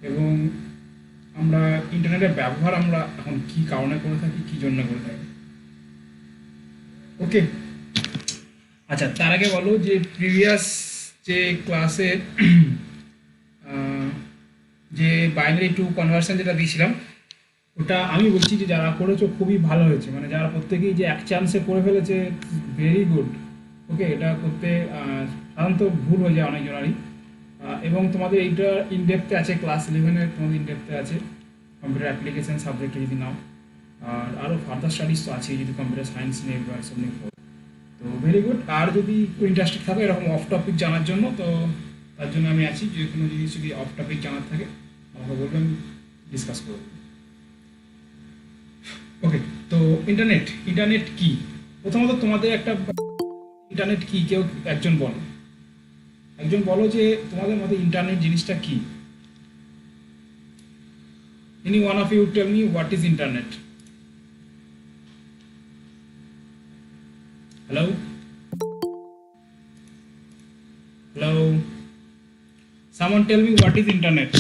এবং আমরা ইন্টারনেটের ব্যবহার আমরা এখন কী কারণে করে থাকি, কী জন্য করে থাকি। ওকে, আচ্ছা তার আগে বলো যে প্রিভিয়াস যে ক্লাসে যে বাইনারি টু কনভার্সন যেটা দিয়েছিলাম, ওটা আমি বলছি যে যারা করেছো খুবই ভালো হয়েছে, মানে যারা প্রত্যেকেই যে এক চান্সে করে ফেলেছে, ভেরি গুড। ওকে, এটা করতে সাধারণত ভুল হয়ে যায় অনেকজনেরই। এবং তোমাদের এইটা ইনডেপথে আছে, ক্লাস 11-এর তোমাদের ইনডেপথে আছে কম্পিউটার অ্যাপ্লিকেশন সাবজেক্টে যদি নাও। আর আরও ফার্দার স্টাডিজ তো আছেই যদি কম্পিউটার সায়েন্স নিয়ে বা এসব নিয়ে পড়ো। তো ভেরি গুড। আর যদি ইন্টারেস্টেড থাকো এরকম অফ টপিক জানার জন্য, তো তার জন্য আমি আছি। যে কোনো জিনিস যদি অফ টপিক জানার থাকে আমাকে বলবেন, ডিসকাস করবো। ওকে, তো ইন্টারনেট, ইন্টারনেট কি? প্রথমত তোমাদের একটা ইন্টারনেট কি কেউ একজন বলো, একজন বলো যে তোমাদের মধ্যে ইন্টারনেট জিনিসটা কি। Any one of you tell me what is internet. Hello, hello, someone tell me what is internet.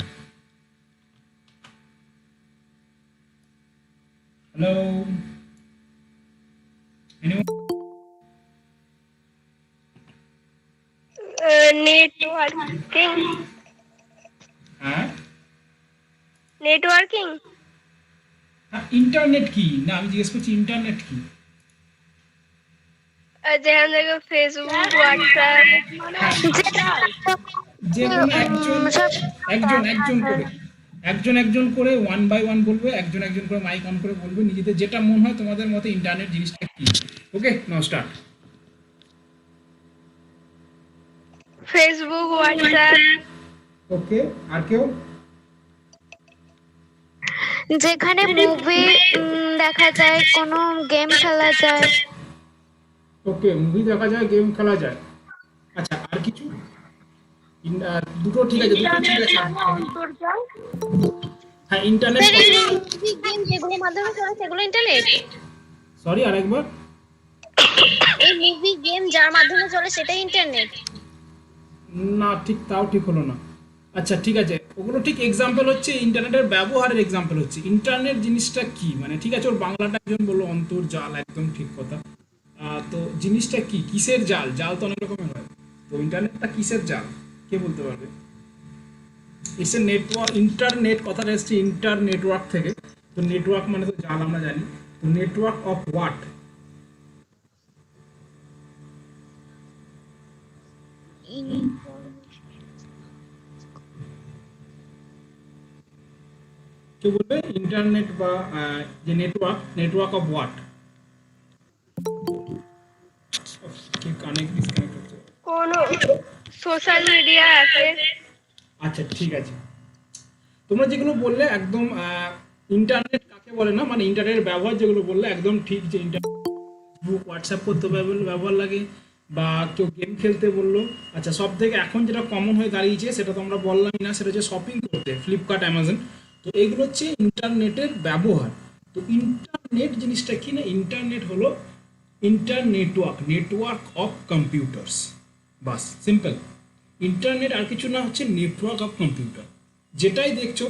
Hello, anyone? Networking. হ্যাঁ, নেটওয়ার্কিং ইন্টারনেট কি না, আমি জিজ্ঞেস করছি ইন্টারনেট কি। যেখান থেকে ফেসবুক, হোয়াটসঅ্যাপ, যে কোনো একজন, একজন একজন করে, একজন একজন করে ওয়ান বাই ওয়ান বলবে, একজন একজন করে মাইক অন করে বলবে নিজেদের যেটা মনে হয় তোমাদের মতে ইন্টারনেট জিনিসটা কি। ওকে, নাও স্টার্ট। ফেসবুক, হোয়াটসঅ্যাপ, ওকে, আর কেউ? যেখানে মুভি দেখা যায়, কোনো গেম খেলা যায়। ওকে, মুভি দেখা যায়, গেম খেলা যায়। আচ্ছা, আর কিছু? দুটো ঠিক আছে, দুটো ঠিক আছে। হ্যাঁ, ইন্টারনেট। মুভি গেম যেগুলোর মাধ্যমে চলে সেগুলো ইন্টারনেট। সরি, আরেকবার। এই মুভি গেম যার মাধ্যমে চলে সেটাই ইন্টারনেট। না, ঠিক তাও ঠিক হলো না। আচ্ছা ঠিক আছে, ওগুলো ঠিক এক্সাম্পল হচ্ছে, ইন্টারনেটের ব্যবহারের এক্সাম্পল হচ্ছে। ইন্টারনেট জিনিসটা কি মানে, ঠিক আছে ওর বাংলাটা একজন বললো অন্তর্জাল, একদম ঠিক কথা। তো জিনিসটা কি, কিসের জাল? জাল তো অনেক রকমের হয়, তো ইন্টারনেটটা কিসের জাল, কে বলতে পারবে? এসে নেটওয়ার্ক, ইন্টারনেট কথাটা এসছে ইন্টার নেটওয়ার্ক থেকে। তো নেটওয়ার্ক মানে তো জাল আমরা জানি। তো নেটওয়ার্ক অফ হোয়াট? কেউ বলবে ইন্টারনেট বা যে নেটওয়ার্ক, নেটওয়ার্ক অফ হোয়াট? কি কানেক্ট ডিসকানেক্ট হচ্ছে? কোন সোশ্যাল মিডিয়া আছে। আচ্ছা ঠিক আছে, তোমরা যেগুলো বললে একদম ইন্টারনেট কাকে বলে না, মানে ইন্টারনেটের ব্যবহার যেগুলো বললে একদম ঠিক। যে ইন্টারনেট হোয়াটসঅ্যাপ করতে ব্যবহার লাগে, বা কেউ গেম খেলতে বললো। আচ্ছা, সব থেকে এখন যেটা কমন হয়ে দাঁড়িয়েছে সেটা তো আমরা বললামই না, সেটা হচ্ছে শপিং করতে, ফ্লিপকার্ট, অ্যামাজন। তো এইগুলো হচ্ছে ইন্টারনেটের ব্যবহার। তো ইন্টারনেট জিনিসটা কি না, ইন্টারনেট হলো নেটওয়ার্ক, নেটওয়ার্ক অফ কম্পিউটার্স। বাস, সিম্পল। ইন্টারনেট আর কিছু না, হচ্ছে নেটওয়ার্ক অফ কম্পিউটার। যেটাই দেখছো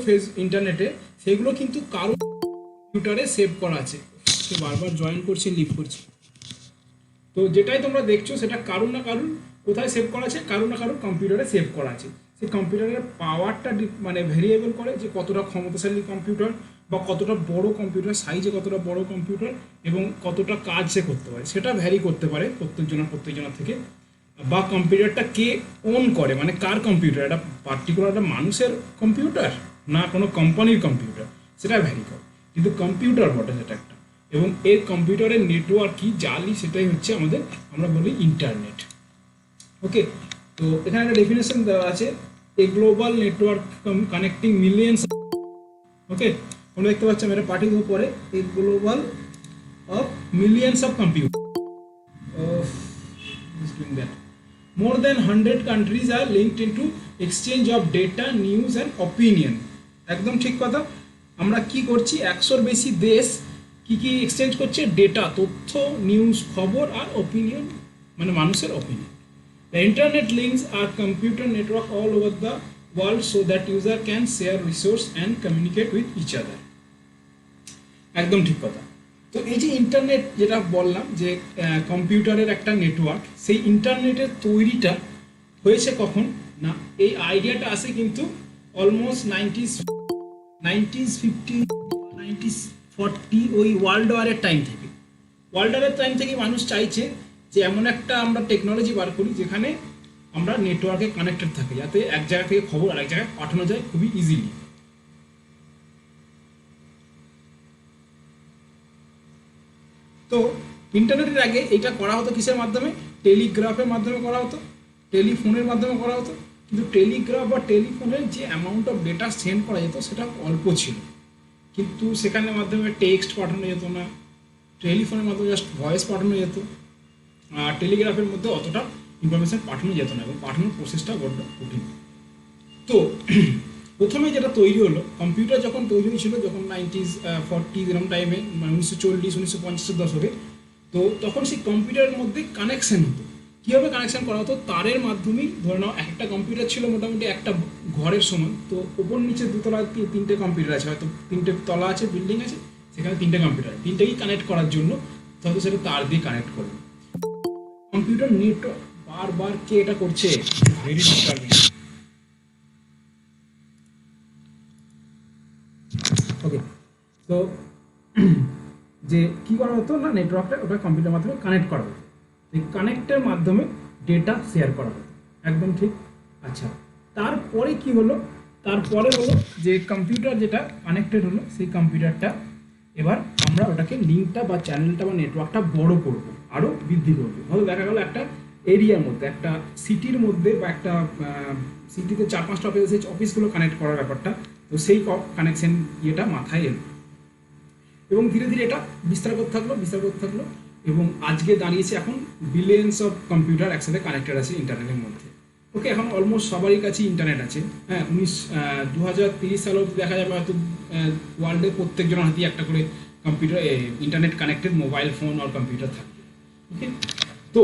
ইন্টারনেটে, সেগুলো কিন্তু কারো কম্পিউটারে সেভ করা আছে। তো বারবার জয়েন করছি, লিভ করছি। তো যেটাই তোমরা দেখছো সেটা কারুর না কারুর কোথায় সেভ করা আছে, কারুর না কারুর কম্পিউটারে সেভ করা আছে। সেই কম্পিউটারের পাওয়ারটা মানে ভেরিয়েবল করে যে কতটা ক্ষমতাশালী কম্পিউটার, বা কতটা বড় কম্পিউটার, সাইজে কতটা বড় কম্পিউটার, এবং কতটা কাজ সে করতে পারে, সেটা ভ্যারি করতে পারে প্রত্যেকজনের থেকে। বা কম্পিউটারটা কে ওন করে, মানে কার কম্পিউটার, এটা পার্টিকুলার একটা মানুষের কম্পিউটার না কোনো কোম্পানির কম্পিউটার, সেটা ভ্যারি করে। কিন্তু কম্পিউটার বটে সেটা একটা। এবং এর কম্পিউটারের নেটওয়ার্ক কি, জালি, সেটাই হচ্ছে আমাদের, আমরা বলি ইন্টারনেট। ওকে, তো এখানে একটা ডেফিনেশন দেওয়া আছে, a global network connecting millions. Okay, তোমরা দেখতে পাচ্ছ আমি এটা পাঠিয়ে দেবো পরে, a global of millions of computer of is doing that. More than 100 countries are linked into exchange of data, news and opinion. একদম ঠিক কথা। আমরা কি করছি, 100-র বেশি দেশ কি কি এক্সচেঞ্জ করছে, ডেটা, তথ্য, নিউজ, খবর, আর ওপিনিয়ন, মানে মানুষের opinion. The internet links are computer network all over the world so that user can share resource and communicate with each other. একদম ঠিক কথা। তো এই যে ইন্টারনেট যেটা বললাম যে কম্পিউটারের একটা নেটওয়ার্ক, সেই ইন্টারনেটের তৈরিটা হয়েছে কখন না, এই আইডিয়াটা আসে কিন্তু অলমোস্ট 1940 ওই ওয়ার্ল্ড ওয়ারের টাইম থেকে। ওয়ার্ল্ড ওয়ারের টাইম থেকে মানুষ চাইছে যে এমন একটা আমরা টেকনোলজি বার করি যেখানে আমরা নেটওয়ার্কে কানেক্টেড থাকি, যাতে এক জায়গা থেকে খবর আরেক জায়গায় পাঠানো যায় খুবই ইজিলি। তো ইন্টারনেটের আগে এটা করা হতো কিসের মাধ্যমে? টেলিগ্রাফের মাধ্যমে করা হতো, টেলিফোনের মাধ্যমে করা হতো। কিন্তু টেলিগ্রাফ বা টেলিফোনের যে অ্যামাউন্ট অফ ডেটা সেন্ড করা যেত সেটা অল্প ছিল, কিন্তু সেখানের মাধ্যমে টেক্সট পাঠানো যেত না, টেলিফোনের মাধ্যমে জাস্ট ভয়েস পাঠানো যেত, আর টেলিগ্রাফের মধ্যে অতটা ইনফরমেশান পাঠানো যেত না এবং পাঠানোর প্রসেসটা বড্ড কঠিন। তো প্রথমে যেটা তৈরি হলো, কম্পিউটার যখন তৈরি হয়েছিল যখন 1940 এরকম টাইমে, মানে 1940-1950-এর দশকে, তো তখন সেই কম্পিউটারের মধ্যে কানেকশান হতো। কীভাবে কানেকশান করা হতো? তারের মাধ্যমেই। ধরে নাও একটা কম্পিউটার ছিল মোটামুটি একটা ঘরের সমান, তো ওপর নিচে দুতলা তিনটে কম্পিউটার আছে, হয়তো তিনটে তলা আছে, বিল্ডিং আছে, সেখানে তিনটে কম্পিউটার, তিনটেই কানেক্ট করার জন্য হয়তো সেটা তার দিয়ে কানেক্ট করবে। কম্পিউটার নেটওয়ার্ক বারবার কে এটা করছে, ভেরি ডিস্টার্বিং। ওকে, তো যে কী করা হতো না, নেটওয়ার্কটা ওটা কম্পিউটারের মাধ্যমে কানেক্ট করা হতো, এই কানেক্টের মাধ্যমে ডেটা শেয়ার করা হতো। একদম ঠিক। আচ্ছা, তারপরে কি হলো? তারপরে হলো যে কম্পিউটার যেটা কানেক্টেড হলো, সেই কম্পিউটারটা এবার আমরা ওটাকে লিঙ্কটা বা চ্যানেলটা বা নেটওয়ার্কটা বড় করব, আরও বৃদ্ধি করবো। হয়তো দেখা গেলো একটা এরিয়ার মধ্যে, একটা সিটির মধ্যে বা একটা সিটিতে 4-5টা অফিসগুলো কানেক্ট করার ব্যাপারটা, তো সেই কানেকশন ইয়েটা মাথায় এলো এবং ধীরে ধীরে এটা বিস্তার করতে থাকলো এবং আজকে দাঁড়িয়েছে এখন বিলিয়ন্স অফ কম্পিউটার একসাথে কানেক্টেড আছে ইন্টারনেটের মধ্যে। ওকে, এখন অলমোস্ট সবারই কাছে ইন্টারনেট আছে। হ্যাঁ, 2030 সালে দেখা যাবে হয়তো ওয়ার্ল্ডে প্রত্যেকজনের হাতেই একটা করে computer, internet connected mobile phone আর কম্পিউটার থাকবে। ওকে, তো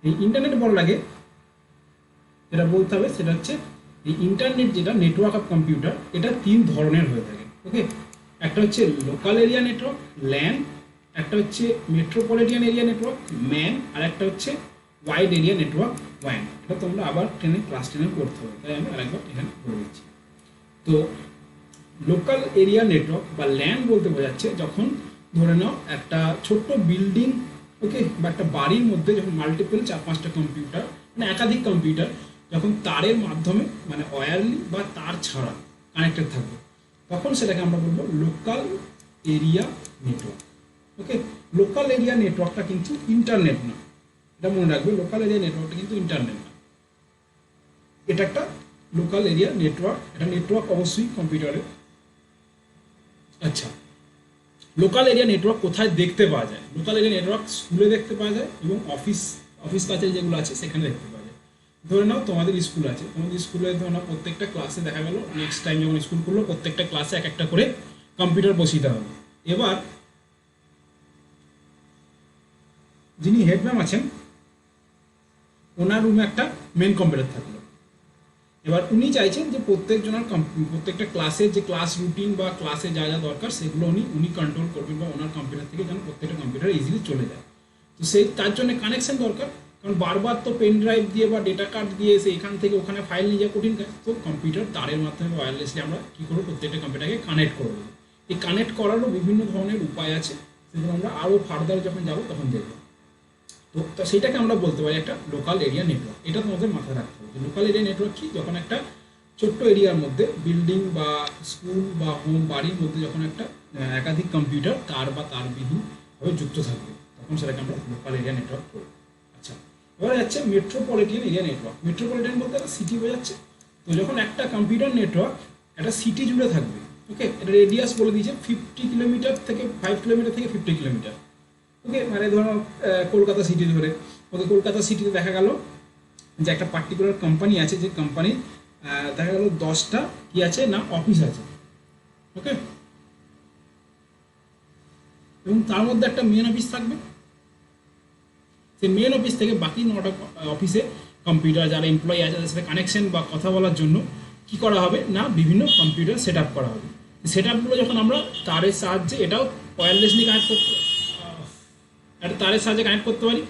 এই ইন্টারনেট বলার আগে যেটা বলতে হবে সেটা হচ্ছে এই ইন্টারনেট যেটা নেটওয়ার্ক অফ কম্পিউটার, এটা 3 ধরনের হয়ে থাকে। ওকে, একটা হচ্ছে লোকাল এরিয়া নেটওয়ার্ক ল্যান, একটা হচ্ছে মেট্রোপলিটন এরিয়া নেটওয়ার্ক ম্যান, আর একটা হচ্ছে ওয়াইড এরিয়া নেটওয়ার্ক ওয়ান। এটা তোমরা আবার ক্লাস 10 পড়তে হবে, তাই আমি আরেকবার এখানে বলে দিচ্ছি। তো লোকাল এরিয়া নেটওয়ার্ক বা ল্যান বলতে বোঝাচ্ছে যখন ধরে নাও একটা ছোট্ট বিল্ডিং, ওকে, বা একটা বাড়ির মধ্যে যখন মাল্টিপল 4-5টা কম্পিউটার, মানে একাধিক কম্পিউটার যখন তারের মাধ্যমে মানে ওয়্যারলি বা তার ছাড়া কানেক্টেড থাকবে, তখন সেটাকে আমরা বলবো লোকাল এরিয়া নেটওয়ার্ক। ওকে, লোকাল এরিয়া নেটওয়ার্কটা কিন্তু ইন্টারনেট না, এটা মনে রাখবে। লোকাল এরিয়া নেটওয়ার্কটা কিন্তু ইন্টারনেট না, এটা একটা লোকাল এরিয়া নেটওয়ার্ক। এটা নেটওয়ার্ক অবশ্যই কম্পিউটারে। আচ্ছা, লোকাল এরিয়া নেটওয়ার্ক কোথায় দেখতে পাওয়া যায়? লোকাল এরিয়া নেটওয়ার্ক স্কুলে দেখতে পাওয়া যায় এবং অফিস কাছে যেগুলো আছে সেখানে দেখতে পাওয়া যায়। ধরে নাও তোমাদের স্কুল আছে, তোমাদের স্কুলে ধরে নাও প্রত্যেকটা ক্লাসে দেখা গেল নেক্সট টাইম যখন স্কুল করলো প্রত্যেকটা ক্লাসে একটা করে কম্পিউটার বসিয়ে দেওয়া হবে। এবার যিনি হেড ম্যাম আছেন ওনার রুমে একটা মেন কম্পিউটার থাকলো। এবার উনি চাইছেন যে প্রত্যেকটা ক্লাসের যে ক্লাস রুটিন বা ক্লাসে যা যা দরকার সেগুলো উনি কন্ট্রোল করবেন বা ওনার কম্পিউটার থেকে যেন প্রত্যেকটা কম্পিউটার ইজিলি চলে যায়। তো তার জন্য কানেকশন দরকার, কারণ বারবার তো পেন ড্রাইভ দিয়ে বা ডেটা কার্ড দিয়ে এখান থেকে ওখানে ফাইল নিয়ে যাওয়া কঠিন কাজ। তো কম্পিউটার তারের মাধ্যমে ওয়্যারলেসলি আমরা কী করবো, প্রত্যেকটা কম্পিউটারকে কানেক্ট করবো। এই কানেক্ট করারও বিভিন্ন ধরনের উপায় আছে, সেগুলো আমরা আরও ফার্দার যখন যাবো তখন দেখবো। তো সেইটাকে আমরা বলতে পারি একটা লোকাল এরিয়া নেটওয়ার্ক। এটা তোমাদের মাথায় রাখতে হবে। লোকাল এরিয়া নেটওয়ার্ক কি? যখন একটা ছোট্ট এরিয়ার মধ্যে বিল্ডিং বা স্কুল বা হোম বাড়ির মধ্যে যখন একটা একাধিক কম্পিউটার তার বা তারবিহীনভাবে যুক্ত থাকবে, তখন সেটাকে আমরা লোকাল এরিয়া নেটওয়ার্ক করব। আচ্ছা, এবার যাচ্ছে মেট্রোপলিটন এরিয়া নেটওয়ার্ক। মেট্রোপলিটন বলতে একটা সিটি বোঝাচ্ছে। তো যখন একটা কম্পিউটার নেটওয়ার্ক একটা সিটি জুড়ে থাকবে, ওকে, এটা রেডিয়াস বলে দিয়েছে 50 কিলোমিটার থেকে 5 কিলোমিটার থেকে 50 কিলোমিটার। ওকে, মানে ধরো কলকাতা সিটি ধরে, ওকে, কলকাতা সিটিতে দেখা গেল যে একটা পার্টিকুলার কোম্পানি আছে, যে কোম্পানি দেখা গেল 10টা কি আছে না অফিস আছে। ওকে, এবং তার মধ্যে একটা মেন অফিস থাকবে। সেই মেন অফিস থেকে বাকি 9টা অফিসে কম্পিউটার যারা এমপ্লয়ি আছে তাদের সাথে কানেকশন বা কথা বলার জন্য কি করা হবে না বিভিন্ন কম্পিউটার সেট আপ করা হবে। সেট আপগুলো যখন আমরা তারের সাহায্যে, এটাও ওয়্যারলেসলি কানেক্ট করতে, একটা তারের সাহায্যে কানেক্ট করতে পারি।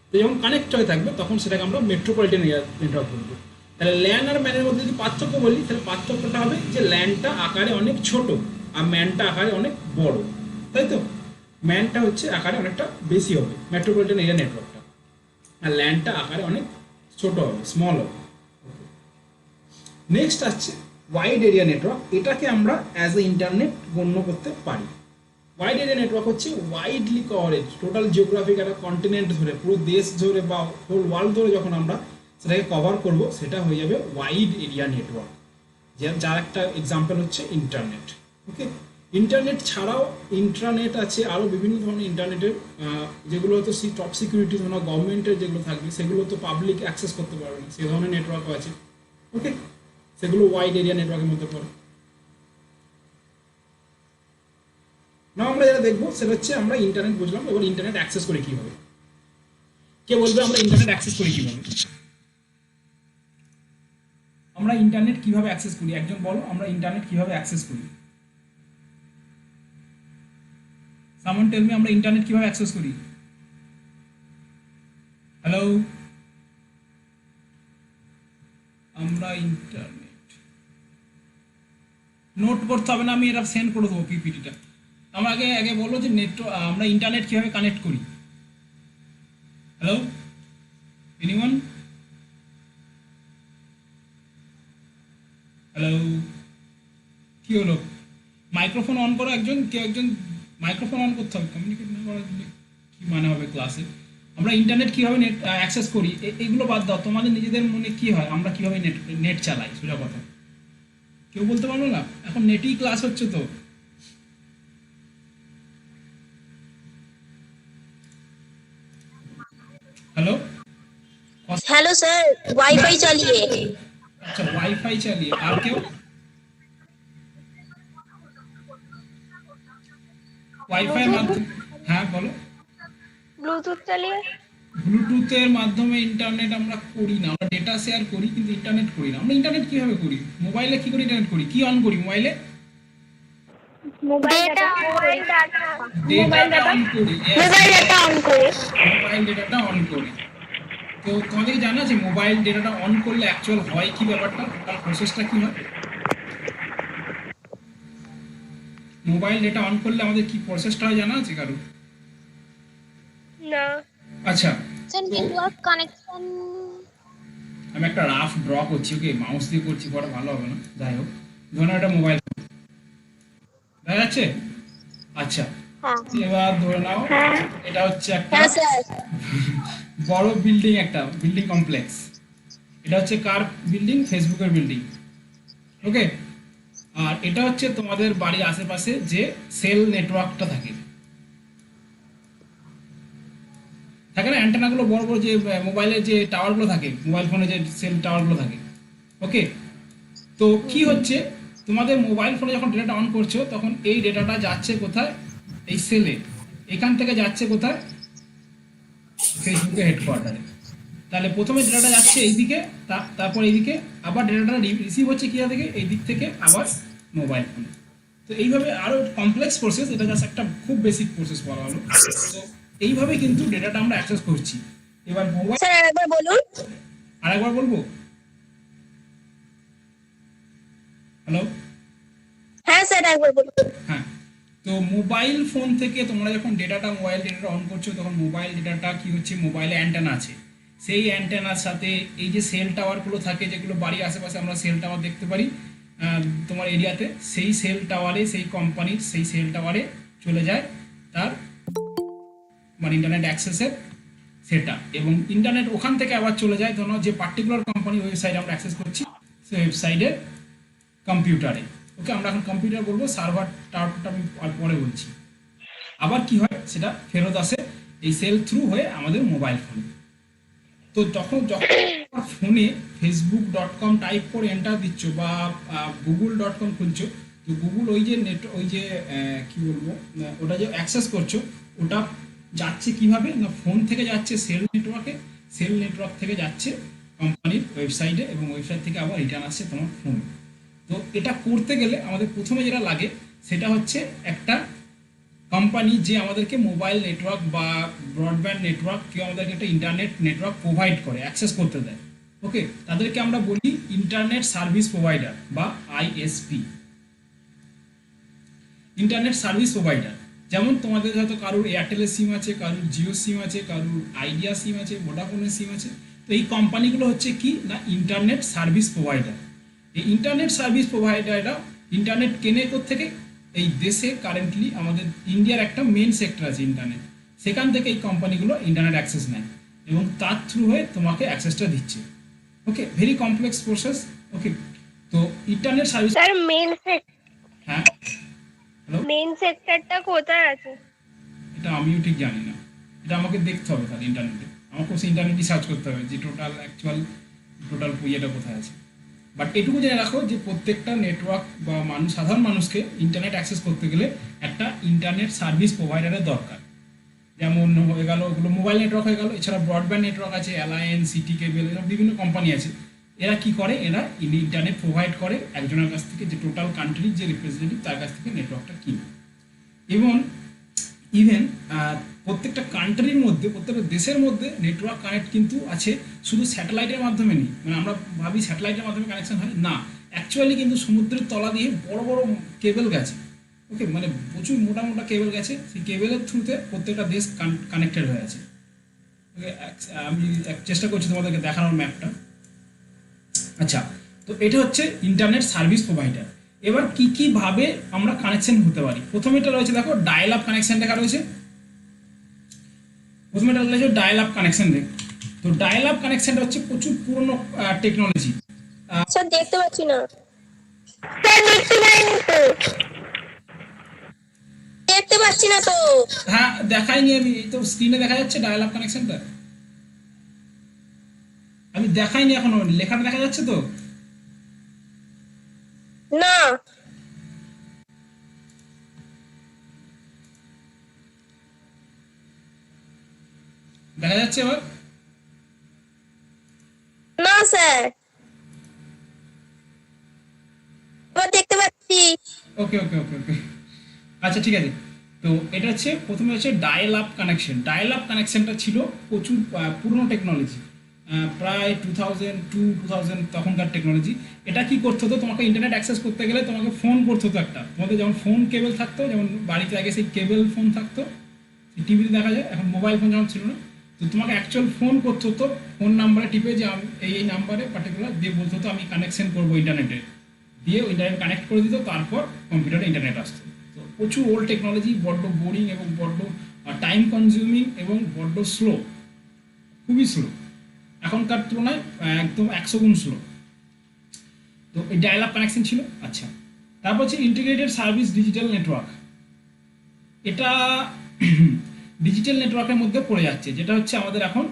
তো যখন কানেক্ট হয়ে থাকবে তখন সেটাকে আমরা মেট্রোপলিটন এরিয়া নেটওয়ার্ক বলবো। তাহলে ল্যান আর ম্যানের মধ্যে যদি পার্থক্য বলি, তাহলে পার্থক্যটা হবে যে ল্যানটা আকারে অনেক ছোট আর ম্যানটা আকারে অনেক বড়, তাই তো? ম্যানটা হচ্ছে আকারে অনেকটা বেশি হবে মেট্রোপলিটন এরিয়া নেটওয়ার্কটা, আর ল্যানটা আকারে অনেক ছোট হবে, স্মল হবে। নেক্সট আসছে ওয়াইড এরিয়া নেটওয়ার্ক। এটাকে আমরা অ্যাজ এ ইন্টারনেট গণ্য করতে পারি। ওয়াইড এরিয়া নেটওয়ার্ক হচ্ছে ওয়াইডলি কভারেজ, টোটাল জিওগ্রাফিক একটা কন্টিনেন্ট ধরে, পুরো দেশ ধরে বা হোল ওয়ার্ল্ড ধরে যখন আমরা সেটাকে কভার করব, সেটা হয়ে যাবে ওয়াইড এরিয়া নেটওয়ার্ক, যার একটা এক্সাম্পল হচ্ছে ইন্টারনেট। ওকে, ইন্টারনেট ছাড়াও ইন্ট্রানেট আছে, আরও বিভিন্ন ধরনের ইন্টারনেটের যেগুলো হয়তো টপ সিকিউরিটি ধরো গভর্নমেন্টের যেগুলো থাকবে সেগুলো তো পাবলিক অ্যাক্সেস করতে পারবে না, সে ধরনের নেটওয়ার্কও আছে। ওকে, সেগুলো ওয়াইড এরিয়া নেটওয়ার্কের মধ্যে পড়ে। না, আমরা যেটা দেখবো সেটা হচ্ছে আমরা ইন্টারনেট বুঝলাম, এবার ইন্টারনেট অ্যাক্সেস করি কীভাবে। কে বলবে আমরা ইন্টারনেট অ্যাক্সেস করি কীভাবে? আমরা ইন্টারনেট কিভাবে অ্যাক্সেস করি, একজন বলো আমরা ইন্টারনেট কিভাবে অ্যাক্সেস করি। সামন টেল মি, আমরা ইন্টারনেট কিভাবে অ্যাক্সেস করি? হ্যালো, আমরা ইন্টারনেট নোট করতে হবে না, আমি এটা সেন্ড করে দেবো পিপিটিটা। আমরা আগে আগে বলো যে আমরা ইন্টারনেট কিভাবে কানেক্ট করি। Hello, anyone? হ্যালো, কি হলো? মাইক্রোফোন অন করো একজন, কেউ একজন মাইক্রোফোন অন করতে হবে, কমিউনিকেট না করার জন্য কী মানে হবে ক্লাসে। আমরা ইন্টারনেট কীভাবে নেট অ্যাক্সেস করি এগুলো বাদ দাও, তোমাদের নিজেদের মনে কী হয় আমরা কীভাবে নেট চালাই, সোজা কথা কেউ বলতে পারবো না? এখন নেটেই ক্লাস হচ্ছে তো। হ্যালো हेलो सर, वाईफाई चलिए। আচ্ছা, ওয়াইফাই চালিয়ে, আর কেউ? ওয়াইফাই মাধ্যমে, হ্যাঁ বলো। ব্লুটুথ চালিয়ে। ব্লুটুথের মাধ্যমে ইন্টারনেট আমরা করি না, আমরা ডেটা শেয়ার করি কিন্তু ইন্টারনেট করি না। আমরা ইন্টারনেট কিভাবে করি? মোবাইলে কি করে ইন্টারনেট করি? কি অন করি মোবাইলে? Mobile data. ডেটাটা অন করি। মোবাইল ডাটা অন করে। মোবাইল ডেটাটা অন করি। তো তোমাদের জানা আছে মোবাইল ডেটাটা অন করলে অ্যাকচুয়াল হয় কি ব্যাপারটা, তার প্রসেসটা কি হয়? মোবাইল ডেটা অন করলে আমাদের কি প্রসেসটা হয় জানা আছে কারো? না। আচ্ছা, স্যার নেটওয়ার্ক কানেকশন। আমি একটা রাফ ড্র করছি, ওকে, মাউস দিয়ে করছি, পরে ভালো হবে না, যাই হোক। ধরুন এটা মোবাইল দেখা যাচ্ছে। আচ্ছা, এবার ধরে নাও এটা হচ্ছে একটা हाँ सर। বড় বিল্ডিং, একটা বিল্ডিং কমপ্লেক্স। এটা হচ্ছে কার বিল্ডিং? ফেসবুকের বিল্ডিং। ওকে, আর এটা হচ্ছে তোমাদের বাড়ির আশেপাশে যে সেল নেটওয়ার্কটা থাকে থাকে না, অ্যান্টেনাগুলো বড় বড়, যে মোবাইলের যে টাওয়ারগুলো থাকে, মোবাইল ফোনে যে সেল টাওয়ারগুলো থাকে। ওকে, তো কি হচ্ছে, তোমাদের মোবাইল ফোনে যখন ডেটাটা অন করছো তখন এই ডেটাটা যাচ্ছে কোথায়? এই সেলে। এখান থেকে যাচ্ছে কোথায়? ফেসবুকের হেডকোয়ার্টারে। তাহলে প্রথমে ডেটাটা যাচ্ছে এইদিকে, তারপর এইদিকে, আবার ডেটাটা রিসিভ হচ্ছে কিয়া থেকে, এই দিক থেকে আবার মোবাইল ফোনে। তো এইভাবে আরও কমপ্লেক্স প্রসেস, এটা জাস্ট একটা খুব বেসিক প্রসেস বলা হলো। তো এইভাবে কিন্তু ডেটাটা আমরা অ্যাক্সেস করছি। এবার মোবাইল, सर एक बार बोलूं। আরেকবার বলবো। হ্যালো, हाँ सर एक बार बोलूं। হ্যাঁ, তো মোবাইল ফোন থেকে তোমরা যখন মোবাইল ডেটাটা অন করছো তখন মোবাইল ডেটাটা কি হচ্ছে, মোবাইলে অ্যান্টেনা আছে, সেই অ্যান্টেনার সাথে এই যে সেল টাওয়ারগুলো থাকে, যেগুলো বাড়ির আশেপাশে আমরা সেল টাওয়ার দেখতে পারি তোমার এরিয়াতে, সেই সেল টাওয়ারে, সেই কোম্পানির সেই সেল টাওয়ারে চলে যায় তার মানে ইন্টারনেট অ্যাক্সেসের সেটা, এবং ইন্টারনেট ওখান থেকে আবার চলে যায় ধরো যে পার্টিকুলার কোম্পানি ওয়েবসাইট আমরা অ্যাক্সেস করছি সেই ওয়েবসাইটের কম্পিউটারে। ওকে, আমরা এখন কম্পিউটার বলবো, সার্ভার টাওয়ারটা আমি পরে বলছি। আবার কি হয় সেটা ফেরত আসে এই সেল থ্রু হয়ে আমাদের মোবাইল ফোনে। তো যখন ফোনে facebook.com টাইপ করে এন্টার দিচ্ছ বা google.com খুলছো, তো গুগল ওই যে কি বলবো, ওটা যে অ্যাক্সেস করছো ওটা যাচ্ছে কিভাবে না, ফোন থেকে যাচ্ছে সেল নেটওয়ার্কে, সেল নেটওয়ার্ক থেকে যাচ্ছে কোম্পানির ওয়েবসাইটে, এবং ওয়েবসাইট থেকে আবার রিটার্ন আসছে তোমার ফোনে। তো এটা করতে গেলে আমাদের প্রথমে যেটা লাগে সেটা হচ্ছে একটা কোম্পানি যে আমাদেরকে মোবাইল নেটওয়ার্ক বা ব্রডব্যান্ড নেটওয়ার্ক, কেউ আমাদেরকে একটা ইন্টারনেট নেটওয়ার্ক প্রোভাইড করে, অ্যাক্সেস করতে দেয়। ওকে, তাদেরকে আমরা বলি ইন্টারনেট সার্ভিস প্রোভাইডার বা আইএসপি, ইন্টারনেট সার্ভিস প্রোভাইডার। যেমন তোমাদের হয়তো কারোর এয়ারটেলের সিম আছে, কারোর জিও সিম আছে, কারোর আইডিয়া সিম আছে, ভোডাফোনের সিম আছে। তো এই কোম্পানিগুলো হচ্ছে কি না ইন্টারনেট সার্ভিস প্রোভাইডার। এই ইন্টারনেট সার্ভিস প্রোভাইডাররা ইন্টারনেট কেনে থেকে এই দেশে কারেন্টলি আমাদের ইন্ডিয়ার একটা মেন সেক্টর আছে ইন্টারনেট, সেখান থেকে এই কোম্পানিগুলো ইন্টারনেট অ্যাক্সেস নেয় এবং তার থ্রু হয়ে তোমাকে অ্যাক্সেসটা দিচ্ছে। ওকে, ভেরি কমপ্লেক্স প্রসেস। ওকে, তো ইন্টারনেট সার্ভিস, স্যার হ্যাঁ হ্যালো, মেন সেক্টরটা কোথায় আছে? এটা আমিও ঠিক জানি না, এটা আমাকে দেখতে হবে তাহলে ইন্টারনেটে, আমাকে সে ইন্টারনেটই সার্চ করতে হবে যে টোটাল ইয়েটা কোথায় আছে। বাট এটুকু জেনে রাখো যে প্রত্যেকটা নেটওয়ার্ক বা সাধারণ মানুষকে ইন্টারনেট অ্যাক্সেস করতে গেলে একটা ইন্টারনেট সার্ভিস প্রোভাইডারের দরকার। যেমন হয়ে গেল ওগুলো মোবাইল নেটওয়ার্ক হয়ে গেল, এছাড়া ব্রডব্যান্ড নেটওয়ার্ক আছে, অ্যালায়েন্স, সিটি কেবল, এরকম বিভিন্ন কোম্পানি আছে। এরা কি করে, এরা ইন্টারনেট প্রোভাইড করে একজনের কাছ থেকে, যে টোটাল কান্ট্রির যে রিপ্রেজেন্টেটিভ তার কাছ থেকে নেটওয়ার্কটা কিনে। এবং ইভেন প্রত্যেকটা কান্ট্রির মধ্যে, প্রত্যেকটা দেশের মধ্যে নেটওয়ার্ক কানেক্ট কিন্তু আছে, শুধু স্যাটেলাইটের মাধ্যমে নেই। মানে আমরা ভাবি স্যাটেলাইটের মাধ্যমে কানেকশন হয়, না, অ্যাকচুয়ালি কিন্তু সমুদ্রের তলা দিয়ে বড় বড় কেবল গেছে। ওকে, মানে প্রচুর মোটা মোটা কেবল গেছে, সেই কেবলের থ্রুতে প্রত্যেকটা দেশ কানেক্টেড হয়ে আছে। ওকে, আমি চেষ্টা করছি তোমাদেরকে দেখানোর ম্যাপটা। আচ্ছা, তো এটা হচ্ছে ইন্টারনেট সার্ভিস প্রোভাইডার। এবার কি কি ভাবে আমরা কানেকশন হতে পারি? প্রথমে এটা রয়েছে, দেখো ডায়াল আপ কানেকশন দেখা রয়েছে। প্রথমে এটা রয়েছে ডায়াল আপ কানেকশন। তো ডায়াল আপ কানেকশনটা হচ্ছে প্রচুর পুরনো টেকনোলজি। স্যার দেখতে পাচ্ছি না, স্যার দেখতে পাইনি তো। দেখতে পাচ্ছি না তো। হ্যাঁ, দেখাইনি আমি, এই তো স্ক্রিনে দেখা যাচ্ছে ডায়াল আপ কানেকশনটা। আমি দেখাইনি এখনো, লেখাটা দেখা যাচ্ছে তো? না দেখা যাচ্ছে এবার? না স্যার, এবার দেখতে পাচ্ছি। ওকে ওকে ওকে ওকে, আচ্ছা ঠিক আছে। তো এটা হচ্ছে প্রথমে হচ্ছে dial up connection. Dial up কানেকশনটা ছিল প্রচুর পুরনো টেকনোলজি, প্রায় 2002 তখনকার টেকনোলজি। এটা কি করতে হতো, তোমাকে ইন্টারনেট অ্যাক্সেস করতে গেলে তোমাকে ফোন করতে হতো একটা, তোমাদের যেমন ফোন কেবল থাকতো, যেমন বাড়িতে আগে সেই কেবল ফোন থাকতো, টিভিতে দেখা যায়, এখন মোবাইল ফোন যেমন ছিল না। তো তোমাকে অ্যাকচুয়াল ফোন করতে হতো, ফোন নাম্বারে টিপে যে এই নাম্বারে পার্টিকুলার দিয়ে বলতে হতো আমি কানেকশন করবো ইন্টারনেটে, দিয়ে ইন্টারনেট কানেক্ট করে দিত, তারপর কম্পিউটারে ইন্টারনেট আসতো। তো প্রচুর ওল্ড টেকনোলজি, বড্ড বোরিং এবং বড্ড টাইম কনজিউমিং এবং বড্ড স্লো, খুবই স্লো, এখনকার তুলনায় একদম 100 গুণ স্লো। তো এই ডায়াল আপ কানেকশন ছিল। আচ্ছা, তারপর হচ্ছে ইন্টিগ্রেটেড সার্ভিস ডিজিটাল নেটওয়ার্ক। এটা ডিজিটাল নেটওয়ার্কের মধ্যে পড়ে যাচ্ছে, যেটা হচ্ছে আমাদের এখন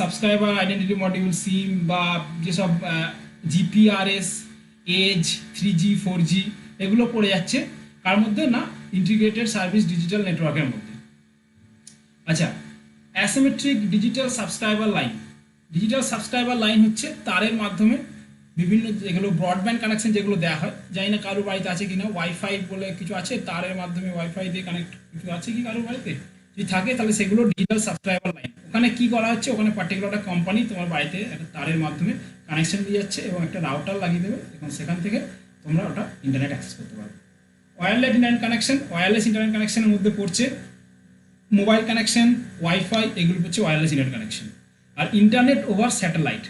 সাবস্ক্রাইবার আইডেন্টিটি মডিউল, সিম বা যেসব জিপিআরএস, এজ, 3G 4G এগুলো পড়ে যাচ্ছে কার মধ্যে না, ইন্টিগ্রেটেড সার্ভিস ডিজিটাল নেটওয়ার্কের মধ্যে। আচ্ছা, asymmetric digital subscriber line. Digital subscriber line হচ্ছে তারের মাধ্যমে বিভিন্ন যেগুলো ব্রডব্যান্ড কানেকশন যেগুলো দেওয়া হয়, জানি না কারোর বাড়িতে আছে কিনা, ওয়াইফাই বলে কিছু আছে, তারের মাধ্যমে ওয়াইফাই দিয়ে কানেক্ট কিছু আছে কি কারোর বাড়িতে? যদি থাকে তাহলে সেগুলো ডিজিটাল সাবস্ক্রাইবার লাইন। ওখানে কি করা হচ্ছে, ওখানে পার্টিকুলার একটা কোম্পানি তোমার বাড়িতে একটা তারের মাধ্যমে কানেকশন দিয়ে যাচ্ছে এবং একটা রাউটার লাগিয়ে দেবে, এবং সেখান থেকে তোমরা ওটা ইন্টারনেট অ্যাক্সেস করতে পারবে। Wireless internet connection, wireless internet কানেকশনের মধ্যে পড়ছে মোবাইল কানেকশন, ওয়াইফাই, এগুলো হচ্ছে ওয়্যারলেস ইন্টারনেট কানেকশন। আর ইন্টারনেট ওভার স্যাটেলাইট,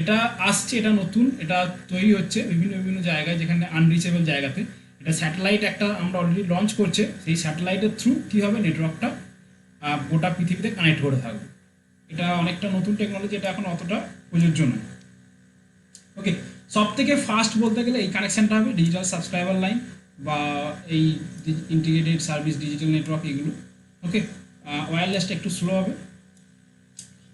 এটা আসছে, এটা নতুন, এটা তৈরি হচ্ছে বিভিন্ন বিভিন্ন জায়গায়, যেখানে আনরিচেবল জায়গাতে। এটা স্যাটেলাইট একটা আমরা অলরেডি লঞ্চ করছে, সেই স্যাটেলাইটের থ্রু কী হবে নেটওয়ার্কটা গোটা পৃথিবীতে কানেক্ট করে থাকবে। এটা অনেকটা নতুন টেকনোলজি, এটা এখন অতটা প্রযোজ্য নয়। ওকে, সব থেকে ফাস্ট বলতে গেলে এই কানেকশানটা হবে ডিজিটাল সাবস্ক্রাইবার লাইন বা এই ইন্টিগ্রেটেড সার্ভিস ডিজিটাল নেটওয়ার্ক, এগুলো। ওকে, ওয়্যারলেসটা একটু স্লো হবে।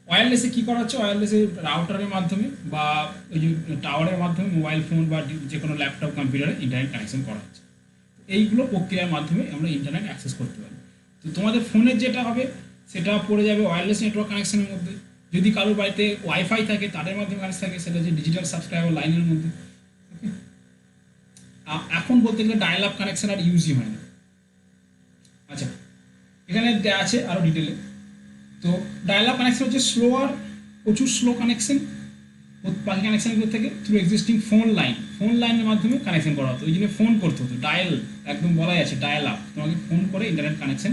ওয়্যারলেসে কী করা হচ্ছে, ওয়্যারলেসে রাউটারের মাধ্যমে বা ওই যে টাওয়ারের মাধ্যমে মোবাইল ফোন বা যে কোনো ল্যাপটপ কম্পিউটারে ইন্টারনেট কানেকশন করা হচ্ছে। এইগুলো প্রক্রিয়ার মাধ্যমে আমরা ইন্টারনেট অ্যাক্সেস করতে পারি। তো তোমাদের ফোনের যেটা হবে সেটা পড়ে যাবে ওয়্যারলেস নেটওয়ার্ক কানেকশনের মধ্যে। যদি কারোর বাড়িতে ওয়াইফাই থাকে তাদের মাধ্যমে কানেক্ট থাকে সেটা হচ্ছে ডিজিটাল সাবস্ক্রাইবার লাইনের মধ্যে। ওকে, এখন বলতে গেলে ডায়াল আপ কানেকশন আর ইউজই হয় না। আচ্ছা, এখানে দেওয়া আছে আরও ডিটেলে। তো ডায়াল আপ কানেকশন হচ্ছে স্লোয়ার, প্রচুর স্লো কানেকশন বাকি কানেকশনগুলো থেকে থ্রু এক্সিস্টিং ফোন লাইনের মাধ্যমে কানেকশন করা হতো। ওই জন্য ফোন করতে হতো, ডায়াল একদম বলাই আছে ডায়াল আপ, তোমাকে ফোন করে ইন্টারনেট কানেকশন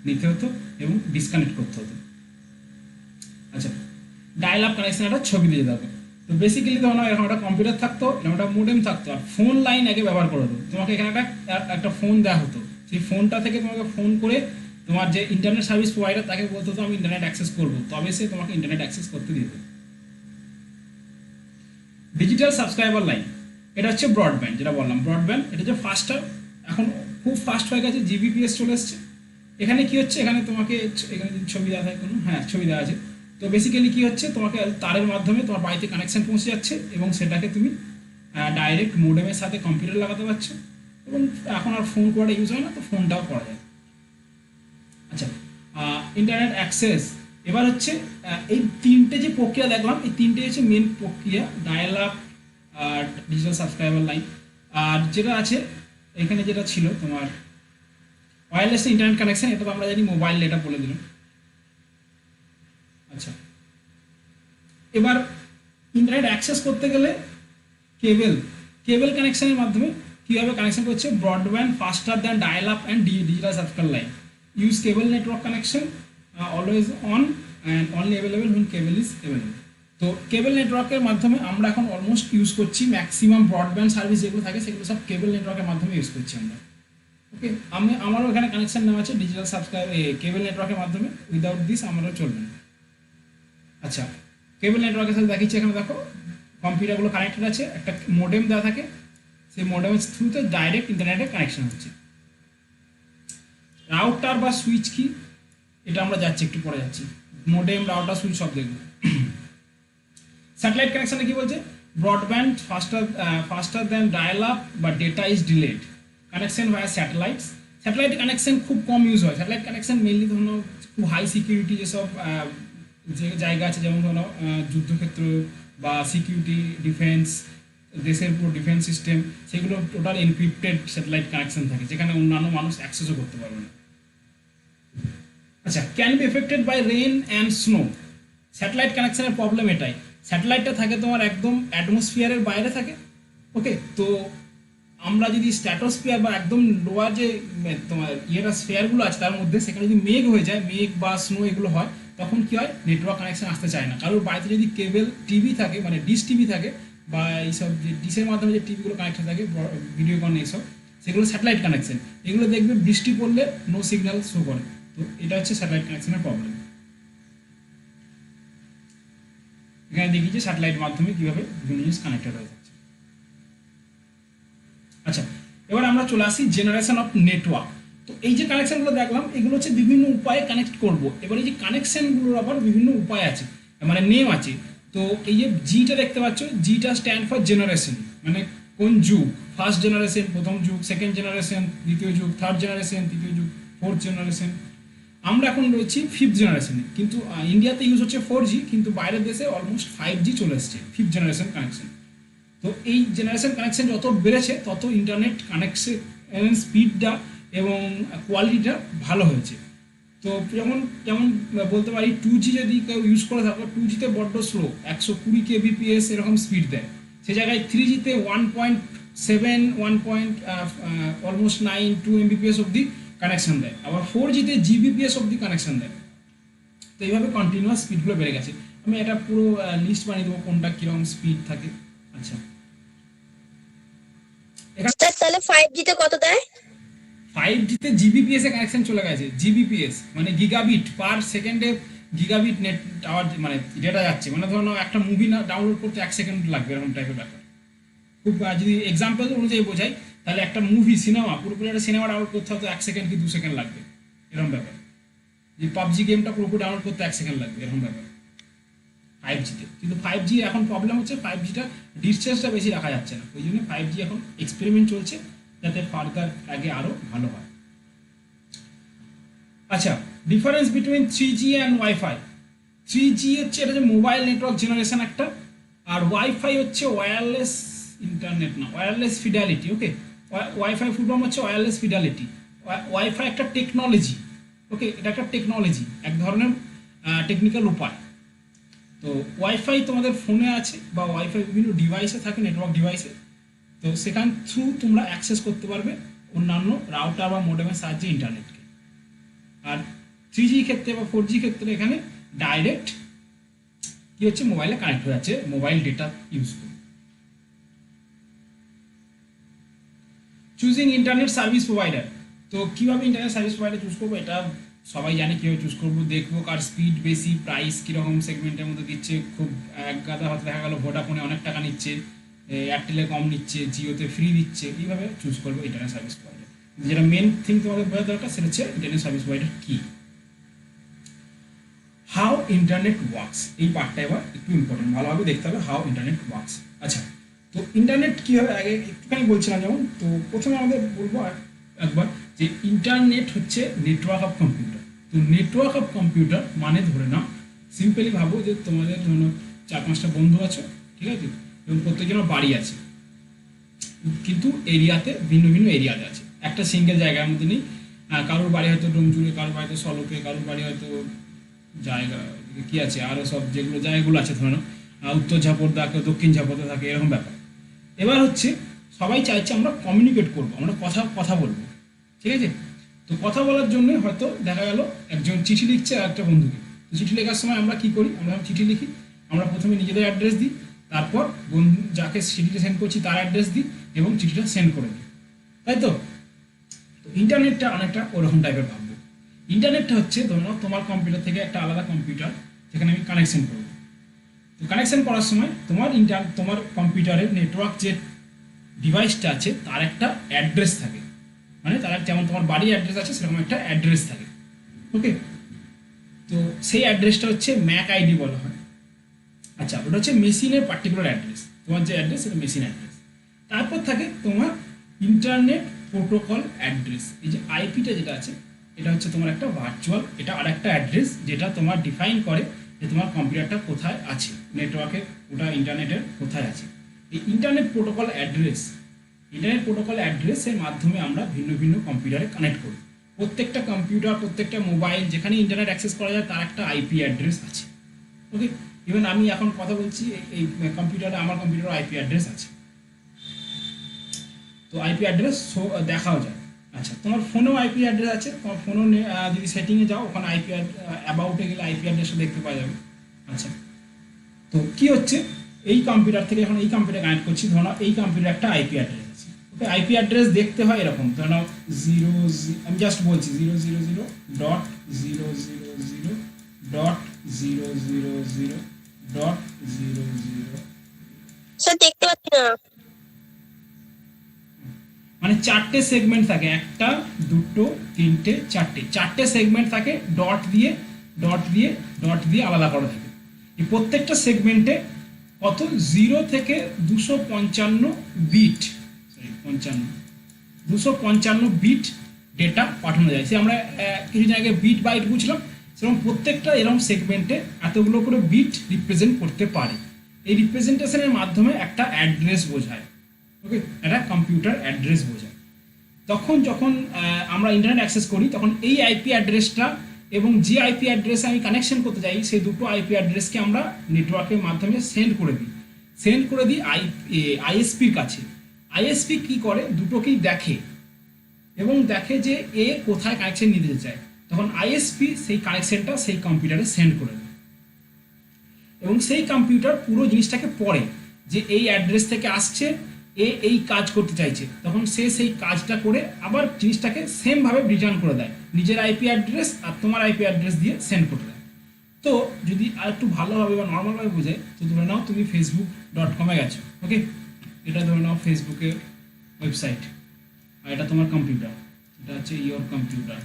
নিতে হতো এবং ডিসকানেক্ট করতে হতো। আচ্ছা, ডায়াল আপ কানেকশন একটা ছবি দিয়ে যেতে হবে। তো বেসিক্যালি তখন এরকম একটা কম্পিউটার থাকতো, এরকম একটা মোডেম থাকতো, আর ফোন লাইন আগে ব্যবহার করা হতো। তোমাকে এখানে একটা ফোন দেওয়া হতো, সেই ফোনটা থেকে তোমাকে ফোন করে তোমার যে ইন্টারনেট সার্ভিস প্রোভাইডার তাকে বলতে হতো আমি ইন্টারনেট অ্যাক্সেস করবো, তবে সে তোমাকে ইন্টারনেট অ্যাক্সেস করতে দিত। ডিজিটাল সাবস্ক্রাইবার লাইন, এটা হচ্ছে ব্রডব্যান্ড, যেটা বললাম ব্রডব্যান্ড, এটা হচ্ছে ফাস্টার, এখন খুব ফাস্ট হয়ে গেছে, জিবিপিএস চলে এসছে। এখানে কি হচ্ছে, এখানে তোমাকে এখানে ছবি দেওয়া থাকে কোনো, হ্যাঁ ছবি দেওয়া আছে। তো বেসিক্যালি কি হচ্ছে, তোমাকে তারের মাধ্যমে তোমার বাড়িতে কানেকশন পৌঁছে যাচ্ছে এবং সেটাকে তুমি ডাইরেক্ট মোডেমের সাথে কম্পিউটার লাগাতে পারছো, এবং এখন আর ফোন করাটা ইউজ হয় না, তো ফোনটাও করা যায়। আচ্ছা, ইন্টারনেট অ্যাক্সেস, এবার হচ্ছে এই তিনটে যে প্রক্রিয়া দেখলাম, এই তিনটে হচ্ছে মেন প্রক্রিয়া, dial up, digital subscriber line, আর যেটা আছে এখানে যেটা ছিল তোমার ওয়্যারলেস ইন্টারনেট কানেকশন, এটা তো আমরা জানি মোবাইল, এটা বলে দিলাম। আচ্ছা, এবার ইন্টারনেট অ্যাক্সেস করতে গেলে কেবল কানেকশনের মাধ্যমে কীভাবে কানেকশন করছে, broadband faster than dial up and digital subscriber line, use cable network connection, always on and only available when cable is available. তো কেবল নেটওয়ার্কের মাধ্যমে আমরা এখন অলমোস্ট ইউজ করছি, ম্যাক্সিমাম ব্রডব্যান্ড সার্ভিস যেগুলো থাকে সেগুলো সব কেবল নেটওয়ার্কের মাধ্যমে ইউজ করছি আমরা। ওকে, আমারও এখানে কানেকশন নেওয়া আছে ডিজিটাল সাবস্ক্রাইব কেবল নেটওয়ার্কের মাধ্যমে, উইদাউট দিস আমারও চলবে না। আচ্ছা, কেবল নেটওয়ার্কের সাথে দেখিয়েছি, এখানে দেখো কম্পিউটারগুলো কানেক্টেড আছে, একটা মোডেম দেওয়া থাকে, সেই মোডেমের থ্রুতে ডাইরেক্ট ইন্টারনেটে কানেকশন হচ্ছে। রাউটার বা সুইচ কি, এটা আমরা যাচ্ছি একটু পরে যাচ্ছি, মোডেম রাউটার সুইচ সব দেখব। স্যাটেলাইট কানেকশনে কি বলছে, broadband faster than dial up বা data is delayed, connection via satellites. Satellite connection খুব কম ইউজ হয়, স্যাটেলাইট কানেকশন মেনলি ধরো খুব হাই সিকিউরিটি যেসব যে জায়গা আছে, যেমন ধরো যুদ্ধক্ষেত্র বা সিকিউরিটি ডিফেন্স, দেশের পুরো ডিফেন্স সিস্টেম, সেগুলো টোটাল এনক্রিপ্টেড স্যাটেলাইট কানেকশন থাকে, যেখানে অন্যান্য মানুষ অ্যাক্সেসও করতে পারবে না। আচ্ছা, can be affected by rain and snow, satellite কানেকশনের প্রবলেম এটাই, স্যাটেলাইটটা থাকে তোমার একদম অ্যাটমসফিয়ারের বাইরে থাকে। ওকে, তো আমরা যদি স্ট্র্যাটোস্ফিয়ার বা একদম লোয়ার যে তোমার স্ফিয়ারগুলো আছে তার মধ্যে, সেখানে যদি মেঘ হয়ে যায়, মেঘ বা স্নো এগুলো হয়, তখন কি হয়, নেটওয়ার্ক কানেকশন আসতে চায় না। কারোর বাড়িতে যদি কেবল টিভি থাকে, মানে ডিশ টিভি থাকে, বা এইসব যে ডিশের মাধ্যমে যে টিভিগুলো কানেক্টেড থাকে ভিডিওকন এইসব, সেগুলো স্যাটেলাইট কানেকশন, এগুলো দেখবে বৃষ্টি পড়লে নো সিগন্যাল শো করে। তো এটা হচ্ছে স্যাটেলাইট কানেকশনের প্রবলেম। এখানে দেখি যে স্যাটেলাইট মাধ্যমে কীভাবে বিভিন্ন জিনিস কানেক্টেড হয়ে যাচ্ছে। আচ্ছা, এবার আমরা চলে আসি জেনারেশন অফ নেটওয়ার্ক। তো এই যে কানেকশনগুলো দেখলাম, এগুলো হচ্ছে বিভিন্ন উপায়ে কানেক্ট করব। এবার এই যে কানেকশনগুলোর আবার বিভিন্ন উপায় আছে, মানে নেম আছে। তো এই যে জিটা দেখতে পাচ্ছ, জিটা স্ট্যান্ড ফর জেনারেশন, মানে কোন যুগ, ফার্স্ট জেনারেশন প্রথম যুগ, সেকেন্ড জেনারেশন দ্বিতীয় যুগ, থার্ড জেনারেশন তৃতীয় যুগ, ফোর্থ জেনারেশন। আমরা এখন রয়েছি ফিফথ জেনারেশনে, কিন্তু ইন্ডিয়াতে ইউজ হচ্ছে 4G, কিন্তু বাইরের দেশে অলমোস্ট 5G চলে এসছে, ফিফথ জেনারেশন কানেকশন। তো এই জেনারেশন কানেকশন যত বেড়েছে তত ইন্টারনেট কানেকশন স্পিডটা এবং কোয়ালিটিটা ভালো হয়েছে। তো যেমন বলতে পারি 2G যদি কেউ ইউজ করে থাকো, 2Gতে বড্ড স্লো, 120 kbps এরকম স্পিড দেয়, সে জায়গায় 3Gতে 1.7 অলমোস্ট 9 2 Mbps অবধি কানেকশন দেয়, আবার 4Gতে Gbps অবধি কানেকশন দেয়। তো এইভাবে কন্টিনিউয়াস স্পিডগুলো বেড়ে গেছে। আমি এটা পুরো লিস্ট বানিয়ে দেবো কোনটা কীরকম স্পিড থাকে। আচ্ছা, স্যার তাহলে 5G তে কত দেয়? 5Gতে Gbps এ কানেকশন চলে গেছে। Gbps মানে গিগাবিট পার সেকেন্ডে, গিগাবিট নেট টাওয়ার মানে ডেটা যাচ্ছে, মানে ধরো একটা মুভি না ডাউনলোড করতে 1 সেকেন্ড লাগবে, এরকম টাইপের ব্যাপার। খুব যদি এক্সাম্পল অনুযায়ী বোঝাই, তাহলে একটা মুভি সিনেমা পুরোপুরি একটা সিনেমা ডাউনলোড করতে হয়তো 1 সেকেন্ড কি 2 সেকেন্ড লাগবে, এরকম ব্যাপার। যে পাবজি গেমটা পুরোপুরি ডাউনলোড করতে 1 সেকেন্ড লাগবে, এরকম ব্যাপার 5Gতে। কিন্তু 5G এখন প্রবলেম হচ্ছে, 5Gটা ডিসটেন্সটা বেশি রাখা যাচ্ছে না, ওই জন্য 5G এখন এক্সপেরিমেন্ট চলছে, যাতে ফার্দার আগে আরও ভালো হয়। আচ্ছা, difference between 3G and wifi. 3G হচ্ছে এটা যে মোবাইল নেটওয়ার্ক জেনারেশন একটা, আর ওয়াইফাই হচ্ছে ওয়্যারলেস ইন্টারনেট, না ওয়্যারলেস ফিডালিটি। ওকে, ওয়াইফাই ফুল ফর্ম হচ্ছে ওয়্যারলেস ফিডালিটি। ওয়াইফাই একটা টেকনোলজি, ওকে, এটা একটা টেকনোলজি, এক ধরনের টেকনিক্যাল উপায়। তো ওয়াইফাই তোমাদের ফোনে আছে বা ওয়াইফাই বিভিন্ন ডিভাইসে থাকে, নেটওয়ার্ক ডিভাইসে, তো সেখান থ্রু তোমরা অ্যাক্সেস করতে পারবে অন্যান্য রাউটার বা মোডেমের সাহায্যে ইন্টারনেটকে। আর 3G ক্ষেত্রে বা 4G ক্ষেত্রে এখানে ডাইরেক্ট কি হচ্ছে, মোবাইলে কানেক্ট হয়ে যাচ্ছে মোবাইল ডেটা ইউজ করে। Choosing internet service provider. তো কীভাবে ইন্টারনেট সার্ভিস প্রোভাইডার চুজ করবো, এটা সবাই জানে কীভাবে চুজ করবো। দেখবো কার স্পিড বেশি, প্রাইস কীরকম সেগমেন্টের মধ্যে দিচ্ছে। খুব এক গাদা হয়তো দেখা গেলো ভোডাফোনে অনেক টাকা নিচ্ছে, এয়ারটেলে কম নিচ্ছে, জিওতে ফ্রি দিচ্ছে, এইভাবে চুজ করবো ইন্টারনেট সার্ভিস প্রোভাইডার। যেটা মেন থিং তোমাদের বোঝা দরকার সেটা হচ্ছে ইন্টারনেট সার্ভিস প্রোভাইডার কী। হাউ ইন্টারনেট ওয়ার্কস, এই পার্টটা এবার একটু ইম্পর্টেন্ট, ভালোভাবে দেখতে হবে হাউ ইন্টারনেট ওয়ার্কস। আচ্ছা, তো ইন্টারনেট কীভাবে আগে একটুখানি বলছিলাম যেমন, তো প্রথমে আমাদের বলবো একবার যে ইন্টারনেট হচ্ছে নেটওয়ার্ক অফ কম্পিউটার। তো নেটওয়ার্ক অফ কম্পিউটার মানে ধরে নাও, সিম্পলি ভাবো যে তোমাদের ধরো 4-5টা বন্ধু আছে, ঠিক আছে, এবং প্রত্যেকজনের বাড়ি আছে, কিন্তু এরিয়াতে ভিন্ন ভিন্ন এরিয়াতে আছে, একটা সিঙ্গেল জায়গার মধ্যে নেই। কারোর বাড়ি হয়তো ডোমজুড়ে, কারোর বাড়িতে সলকে, কারোর বাড়ি হয়তো জায়গা কি আছে আরও সব যেগুলো জায়গাগুলো আছে, ধরো উত্তর ঝাপড়দা, কেউ দক্ষিণ ঝাপড়দা থাকে, এরকম ব্যাপার। এবার হচ্ছে সবাই চাইছে আমরা কমিউনিকেট করবো, আমরা কথা বলবো, ঠিক আছে। তো কথা বলার জন্য হয়তো দেখা গেল একজন চিঠি লিখছে আর একটা বন্ধুকে। তো চিঠি লেখার সময় আমরা কী করি, আমরা চিঠি লিখি, আমরা প্রথমে নিজেদের অ্যাড্রেস দিই, তারপর বন্ধু যাকে চিঠিটা সেন্ড করছি তার অ্যাড্রেস দিই এবং চিঠিটা সেন্ড করে দিই, তাই তো। ইন্টারনেটটা অনেকটা ওরকম টাইপের ভাববো। ইন্টারনেটটা হচ্ছে ধরো তোমার কম্পিউটার থেকে একটা আলাদা কম্পিউটার, যেখানে আমি কানেকশন করবো। তো কানেকশন করার সময় তোমার কম্পিউটারের নেটওয়ার্ক যে ডিভাইসটা আছে তার একটা অ্যাড্রেস থাকে, মানে তার যেমন তোমার বাড়ির অ্যাড্রেস আছে সেরকম একটা অ্যাড্রেস থাকে, ওকে। তো সেই অ্যাড্রেসটা হচ্ছে ম্যাক আইডি বলা হয়। আচ্ছা, ওটা হচ্ছে মেশিনের পার্টিকুলার অ্যাড্রেস, তোমার যে অ্যাড্রেস সেটা মেশিন অ্যাড্রেস। তারপর থাকে তোমার ইন্টারনেট প্রোটোকল অ্যাড্রেস। এই যে আইপিটা যেটা আছে এটা হচ্ছে তোমার একটা ভার্চুয়াল, এটা আর একটা অ্যাড্রেস যেটা তোমার ডিফাইন করে যে তোমার কম্পিউটারটা কোথায় আছে, নেটওয়ার্কের ওটা ইন্টারনেটের কোথায় আছে। এই ইন্টারনেট প্রোটোকল অ্যাড্রেসের মাধ্যমে আমরা ভিন্ন ভিন্ন কম্পিউটারে কানেক্ট করি। প্রত্যেকটা কম্পিউটার, প্রত্যেকটা মোবাইল যেখানে ইন্টারনেট অ্যাক্সেস করা যায় তার একটা আইপি অ্যাড্রেস আছে, ওকে। ইভেন আমি এখন কথা বলছি এই কম্পিউটারে, আমার কম্পিউটারে আইপি অ্যাড্রেস আছে, তো আইপি অ্যাড্রেস দেখাও যায়। আচ্ছা, তোমার ফোনেও আইপি অ্যাড্রেস আছে, তোমার ফোনও যদি সেটিংয়ে যাও ওখানে আইপি অ্যাবাউটে গেলে আইপি অ্যাড্রেসটা দেখতে পাওয়া যাবে। আচ্ছা, তো কি হচ্ছে, এই কম্পিউটার থেকে এখন এই কম্পিউটার কানেক্ট করছি, ধরো এই কম্পিউটার একটা আইপি অ্যাড্রেস আছে, ওকে। আইপি অ্যাড্রেস দেখতে হয় এরকম, ধরো আমি জাস্ট বলছি 000.000.000.000. স্যার দেখতে পাচ্ছি না। মানে 4টে সেগমেন্ট থাকে, 1, 2, 3, 4টে সেগমেন্ট থাকে, ডট দিয়ে আলাদা করা থাকে। এই প্রত্যেকটা সেগমেন্টে কত 0 থেকে 255 বিট, 255 বিট ডেটা পাঠানো যায়। সে আমরা কিছুদিন আগে বিট বাইট বুঝলাম, সেরকম প্রত্যেকটা এরকম সেগমেন্টে এতগুলো করে বিট রিপ্রেজেন্ট করতে পারে। এই রিপ্রেজেন্টেশনের মাধ্যমে একটা অ্যাড্রেস বোঝায়, ওকে, একটা কম্পিউটার অ্যাড্রেস বোঝায়। তখন যখন আমরা ইন্টারনেট অ্যাক্সেস করি তখন এই আইপি অ্যাড্রেসটা এবং যে আইপি অ্যাড্রেসে আমি কানেকশন করতে চাই সেই দুটো আইপি অ্যাড্রেসকে আমরা নেটওয়ার্কের মাধ্যমে সেন্ড করে দিই আইএসপির কাছে। আইএসপি কি করে, দুটোকেই দেখে এবং দেখে যে এ কোথায় কানেকশন নিতে চায়, তখন আইএসপি সেই কানেকশনটা সেই কম্পিউটারে সেন্ড করে দেয় এবং সেই কম্পিউটার পুরো জিনিসটাকে পড়ে যে এই অ্যাড্রেস থেকে আসছে, এই কাজ করতে চাইছে, তখন সে সেই কাজটা করে আবার জিনিসটাকে সেমভাবে রিটার্ন করে দেয়, নিজের আইপি অ্যাড্রেস আর তোমার আইপি অ্যাড্রেস দিয়ে সেন্ড করে দেয়। তো যদি আর একটু ভালোভাবে বা নর্মালভাবে বোঝাই, তো ধরে নাও তুমি facebook.com-এ গেছো, ওকে, এটা ধরে নাও ফেসবুকের ওয়েবসাইট আর এটা তোমার কম্পিউটার, এটা হচ্ছে ইয়োর কম্পিউটার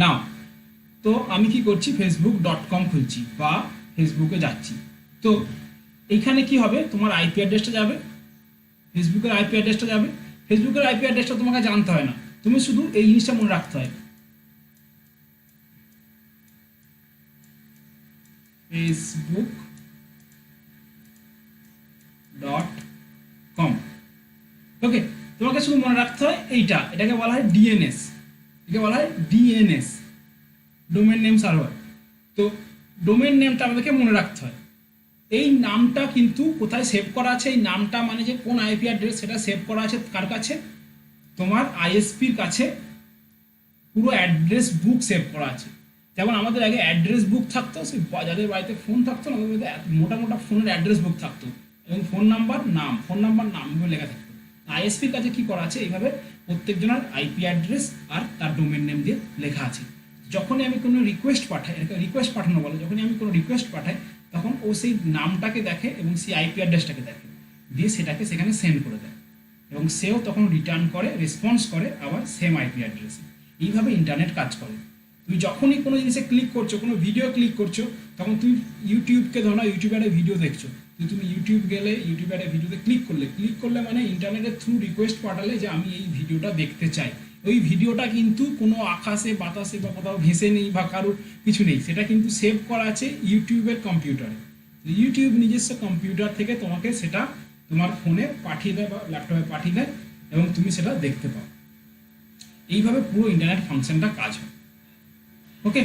নাও। তো আমি কি করছি, facebook.com খুলছি বা ফেসবুকে যাচ্ছি। তো এইখানে কি হবে, তোমার আইপি অ্যাড্রেসটা যাবে, ফেসবুকের আইপি অ্যাড্রেসটা তোমাকে জানতে হয় না, তুমি শুধু এই জিনিসটা মনে রাখতে হয়, facebook.com। ওকে, তোমাকে শুধু মনে রাখতে হয় এইটা, এটাকে বলা হয় ডিএনএস, এটাকে বলা হয় ডিএনএস, ডোমেন নেম সার্ভার। তো ডোমেন নেমটা আমাদেরকে মনে রাখতে হয়। এই নামটা কিন্তু কোথায় সেভ করা আছে, এই নামটা মানে যে কোন আইপি অ্যাড্রেস সেটা সেভ করা আছে কার কাছে, তোমার আইএসপির কাছে পুরো অ্যাড্রেস বুক সেভ করা আছে। যেমন আমাদের আগে অ্যাড্রেস বুক থাকতো, সেই যাদের বাড়িতে ফোন থাকতো না তাদের মধ্যে মোটা মোটা ফোনের অ্যাড্রেস বুক থাকতো এবং ফোন নাম্বার নাম এগুলো লেখা থাকতো। আইএসপির কাছে কি করা আছে, এইভাবে প্রত্যেকজনের আইপি অ্যাড্রেস আর তার ডোমেন নেম দিয়ে লেখা আছে। যখনই আমি কোনো রিকোয়েস্ট পাঠাই, রিকোয়েস্ট পাঠানো বলে, যখনই আমি কোনো রিকোয়েস্ট পাঠাই তখন ও সেই নামটাকে দেখে এবং সেই আইপি অ্যাড্রেসটাকে দেখে, দিয়ে সেটাকে সেখানে সেন্ড করে দেয় এবং সেও তখন রিটার্ন করে, রেসপন্স করে আবার সেম আইপি অ্যাড্রেসে। এইভাবে ইন্টারনেট কাজ করে। তুমি যখনই কোনো জিনিসে ক্লিক করছো, কোনো ভিডিও ক্লিক করছো, তখন তুমি ইউটিউবকে ধরো, ইউটিউবে একটা ভিডিও দেখছো, তুমি ইউটিউব গেলে ইউটিউবে একটা ভিডিওতে ক্লিক করলে মানে ইন্টারনেটের থ্রু রিকোয়েস্ট পাঠালে যে আমি এই ভিডিওটা দেখতে চাই। ওই ভিডিওটা কিন্তু কোনো আকাশে বাতাসে বা কোথাও ভেসে নেই বা কারোর কিছু নেই, সেটা কিন্তু সেভ করা আছে ইউটিউবের কম্পিউটারে। ইউটিউব নিজস্ব কম্পিউটার থেকে তোমাকে সেটা তোমার ফোনে পাঠিয়ে দেয় বা ল্যাপটপে পাঠিয়ে দেয় এবং তুমি সেটা দেখতে পাও। এইভাবে পুরো ইন্টারনেট ফাংশনটা কাজ হয়। ওকে,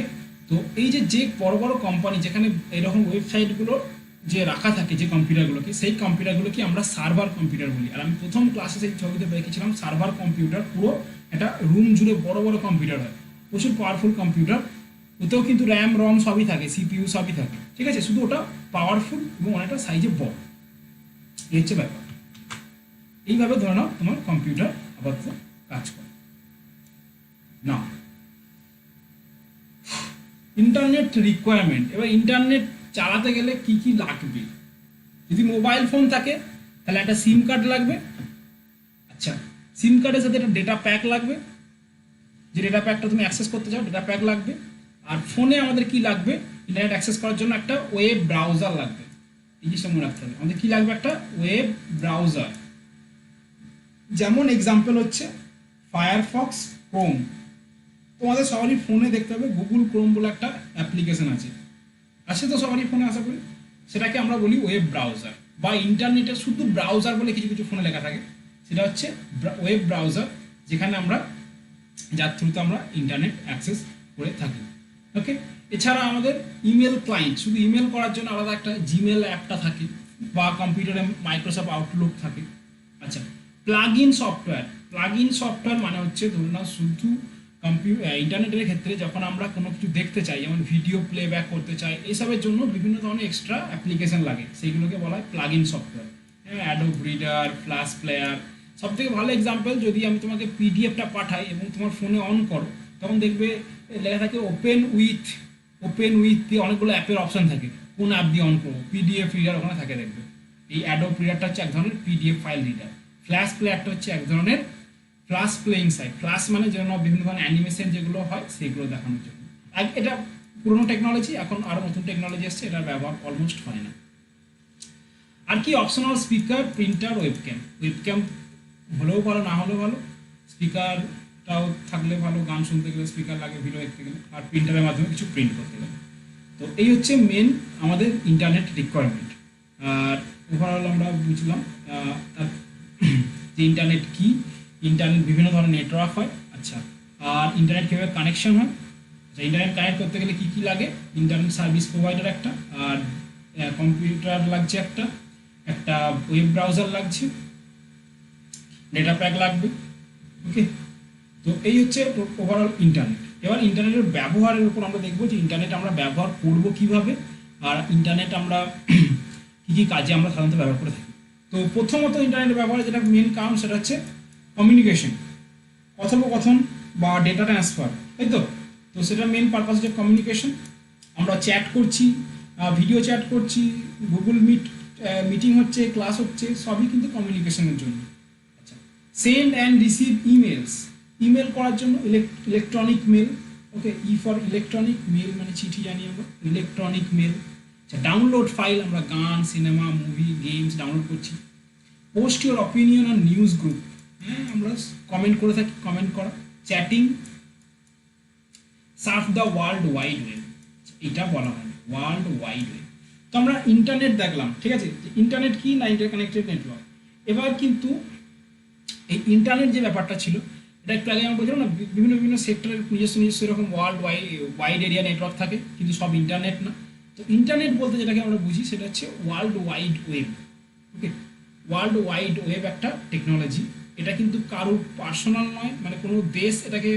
তো এই যে বড় বড় কোম্পানি যেখানে এরকম ওয়েবসাইটগুলো যে রাখা থাকে, যে কম্পিউটারগুলোকে, সেই কম্পিউটারগুলোকে আমরা সার্ভার কম্পিউটার বলি। আর আমি প্রথম ক্লাসে সেই ছবিতে দেখেছিলাম সার্ভার কম্পিউটার, পুরো একটা রুম জুড়ে বড় বড় কম্পিউটার হয়, প্রচুর পাওয়ারফুল কম্পিউটার। ওতেও কিন্তু র্যাম রম সবই থাকে, সিপিইউ সবই থাকে, ঠিক আছে, শুধু ওটা পাওয়ারফুল এবং অনেকটা সাইজে বড়। এই হচ্ছে ব্যাপার। এইভাবে ধরে নাও তোমার কম্পিউটার আপাতত কাজ করে না। ইন্টারনেট রিকোয়ারমেন্ট, এবার ইন্টারনেট চালাতে গেলে কি কি লাগবে। যদি মোবাইল ফোন থাকে তাহলে একটা সিম কার্ড লাগবে। আচ্ছা, সিম কার্ডের সাথে একটা ডেটা প্যাক লাগবে, যে ডেটা প্যাকটা তুমি অ্যাক্সেস করতে চাও ডেটা প্যাক লাগবে। আর ফোনে আমাদের কি লাগবে, ইন্টারনেট অ্যাক্সেস করার জন্য একটা ওয়েব ব্রাউজার লাগবে। এই জিনিসটা মনে রাখতে হবে, আমাদের কি লাগবে, একটা ওয়েব ব্রাউজার। যেমন এক্সাম্পল হচ্ছে ফায়ারফক্স, ক্রোম। তোমাদের সবারই ফোনে দেখতে হবে গুগল ক্রোম বলে একটা অ্যাপ্লিকেশন আছে তো সবারই ফোনে, আশা করি। সেটাকে আমরা বলি ওয়েব ব্রাউজার, বা ইন্টারনেটের শুধু ব্রাউজার বলে কিছু কিছু ফোনে লেখা থাকে, সেটা হচ্ছে ওয়েব ব্রাউজার, যেখানে আমরা যার থ্রুতে আমরা ইন্টারনেট অ্যাক্সেস করে থাকি। ওকে, এছাড়া আমাদের ইমেল ক্লায়েন্ট, শুধু ইমেল করার জন্য আলাদা একটা জিমেল অ্যাপটা থাকে, বা কম্পিউটারে মাইক্রোসফট আউটলুক থাকে। আচ্ছা, প্লাগ ইন সফটওয়্যার মানে হচ্ছে ধরুন না, শুধু ইন্টারনেটের ক্ষেত্রে যখন আমরা কোনো কিছু দেখতে চাই, যেমন ভিডিও প্লেব্যাক করতে চাই, এসবের জন্য বিভিন্ন ধরনের এক্সট্রা অ্যাপ্লিকেশন লাগে, সেইগুলোকে বলা হয় প্লাগ ইন সফটওয়্যার। হ্যাঁ, অ্যাডোব রিডার, ফ্ল্যাশ প্লেয়ার। সব থেকে ভালো এক্সাম্পল, যদি আমি তোমাকে পিডিএফটা পাঠাই এবং তোমার ফোনে অন করো, তখন দেখবে লেখা থাকে ওপেন উইথ দিয়ে অনেকগুলো অ্যাপের অপশন থাকে, কোন অ্যাপ দিয়ে অন করবো, পিডিএফ রিডার ওখানে থাকে দেখবে। এই অ্যাডোব রিডারটা হচ্ছে এক ধরনের পিডিএফ ফাইল রিডার। ফ্ল্যাশ প্লেয়ারটা হচ্ছে এক ধরনের ফ্ল্যাশ প্লেয়িং সাইট। ফ্ল্যাশ মানে যেন বিভিন্ন ধরনের অ্যানিমেশন যেগুলো হয় সেগুলো দেখানোর জন্য। এটা পুরোনো টেকনোলজি, এখন আরও নতুন টেকনোলজি আসছে, এটার ব্যবহার অলমোস্ট হয় না। আর কি অপশনাল, স্পিকার, প্রিন্টার, ওয়েবক্যাম হলেও ভালো, না হলেও ভালো। স্পিকারটাও থাকলে ভালো, গান শুনতে গেলে স্পিকার লাগে, ভিডিও দেখতে গেলে, আর প্রিন্টারের মাধ্যমে কিছু প্রিন্ট করতে গেলে। তো এই হচ্ছে মেন আমাদের ইন্টারনেট রিকোয়ারমেন্ট। আর ওভারঅল আমরা বুঝলাম যে ইন্টারনেট কি, ইন্টারনেট বিভিন্ন ধরনের নেটওয়ার্ক হয়। আচ্ছা, আর ইন্টারনেট কীভাবে কানেকশন হয়। আচ্ছা, ইন্টারনেট কানেক্ট করতে গেলে কী কী লাগে, ইন্টারনেট সার্ভিস প্রোভাইডার একটা, আর কম্পিউটার লাগছে একটা ওয়েব ব্রাউজার লাগছে, ডেটা প্যাক লাগবে। ওকে, তো এই হচ্ছে ওভারঅল ইন্টারনেট। এবার ইন্টারনেটের ব্যবহারের উপর আমরা দেখবো যে ইন্টারনেট আমরা ব্যবহার করব কিভাবে, আর ইন্টারনেট আমরা কী কী কাজে আমরা সাধারণত ব্যবহার করে থাকি। তো প্রথমত ইন্টারনেটের ব্যবহারের যেটা মেন কারণ, সেটা হচ্ছে কমিউনিকেশন, কথোপকথন বা ডেটা ট্রান্সফার, তাই তো। তো সেটা মেন পারপাস হচ্ছে কমিউনিকেশন। আমরা চ্যাট করছি, ভিডিও চ্যাট করছি, গুগল মিটিং হচ্ছে, ক্লাস হচ্ছে, সবই কিন্তু কমিউনিকেশনের জন্য। আচ্ছা, সেন্ড অ্যান্ড রিসিভ ইমেল করার জন্য electronic mail. Okay, for electronic mail মানে চিঠি জানি আমরা, ইলেকট্রনিক মেল। আচ্ছা, ডাউনলোড ফাইল, আমরা গান, সিনেমা, মুভি, গেমস ডাউনলোড করছি। Post your opinion on news group, হ্যাঁ, আমরা কমেন্ট করে থাকি, কমেন্ট করা। Chatting, surf the world wide web, এটা বলা হয় ওয়ার্ল্ড ওয়াইড ওয়েব। তো আমরা ইন্টারনেট দেখলাম, ঠিক আছে, ইন্টারনেট কি না ইন্টারকানেক্টেড নেটওয়ার্ক। এবার কিন্তু এই ইন্টারনেট যে ব্যাপারটা ছিল এটা একটু আগে আমি বলছিলাম না, বিভিন্ন বিভিন্ন সেক্টরের নিজস্ব নিজস্ব এরকম ওয়ার্ল্ড ওয়াইড এরিয়া নেটওয়ার্ক থাকে, কিন্তু সব ইন্টারনেট না। তো ইন্টারনেট বলতে যেটাকে আমরা বুঝি সেটা হচ্ছে ওয়ার্ল্ড ওয়াইড ওয়েব। ওকে, ওয়ার্ল্ড ওয়াইড ওয়েব একটা টেকনোলজি, এটা কিন্তু কারোর পার্সোনাল নয়, মানে কোনো দেশ এটাকে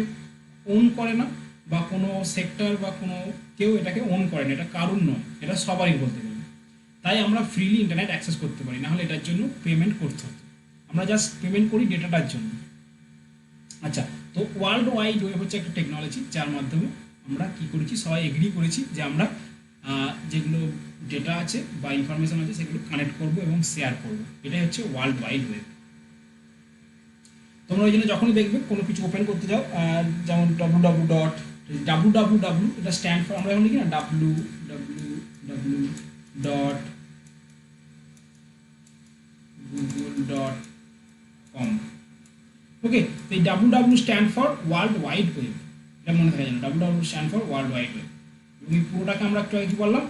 ওন করে না, বা কোনো সেক্টর বা কোনো কেউ এটাকে ওন করে না, এটা কারোর নয়, এটা সবারই বলতে গেলে। তাই আমরা ফ্রিলি ইন্টারনেট অ্যাক্সেস করতে পারি, না হলে এটার জন্য পেমেন্ট করতে হতো। আমরা জাস্ট পেমেন্ট করি ডেটাটার জন্য। আচ্ছা, তো ওয়ার্ল্ড ওয়াইড ওয়েব হচ্ছে একটা টেকনোলজি যার মাধ্যমে আমরা কি করেছি, সবাই এগ্রি করেছি যে আমরা যেগুলো ডেটা আছে বা ইনফরমেশন আছে সেগুলো কানেক্ট করব এবং শেয়ার করব, এটাই হচ্ছে ওয়ার্ল্ড ওয়াইড ওয়েব। তোমরা ওই জন্য যখনই দেখবে কোনো কিছু ওপেন করতে যাও, যেমন www এটা স্ট্যান্ড ফর, আমরা এখন লিখি না www.google.com। ওকে, তো এই www stand for world wide web, এটা মনে থাকা যেন www stand for world wide web. এবং এই পুরোটাকে আমরা একটু আগে কি বললাম,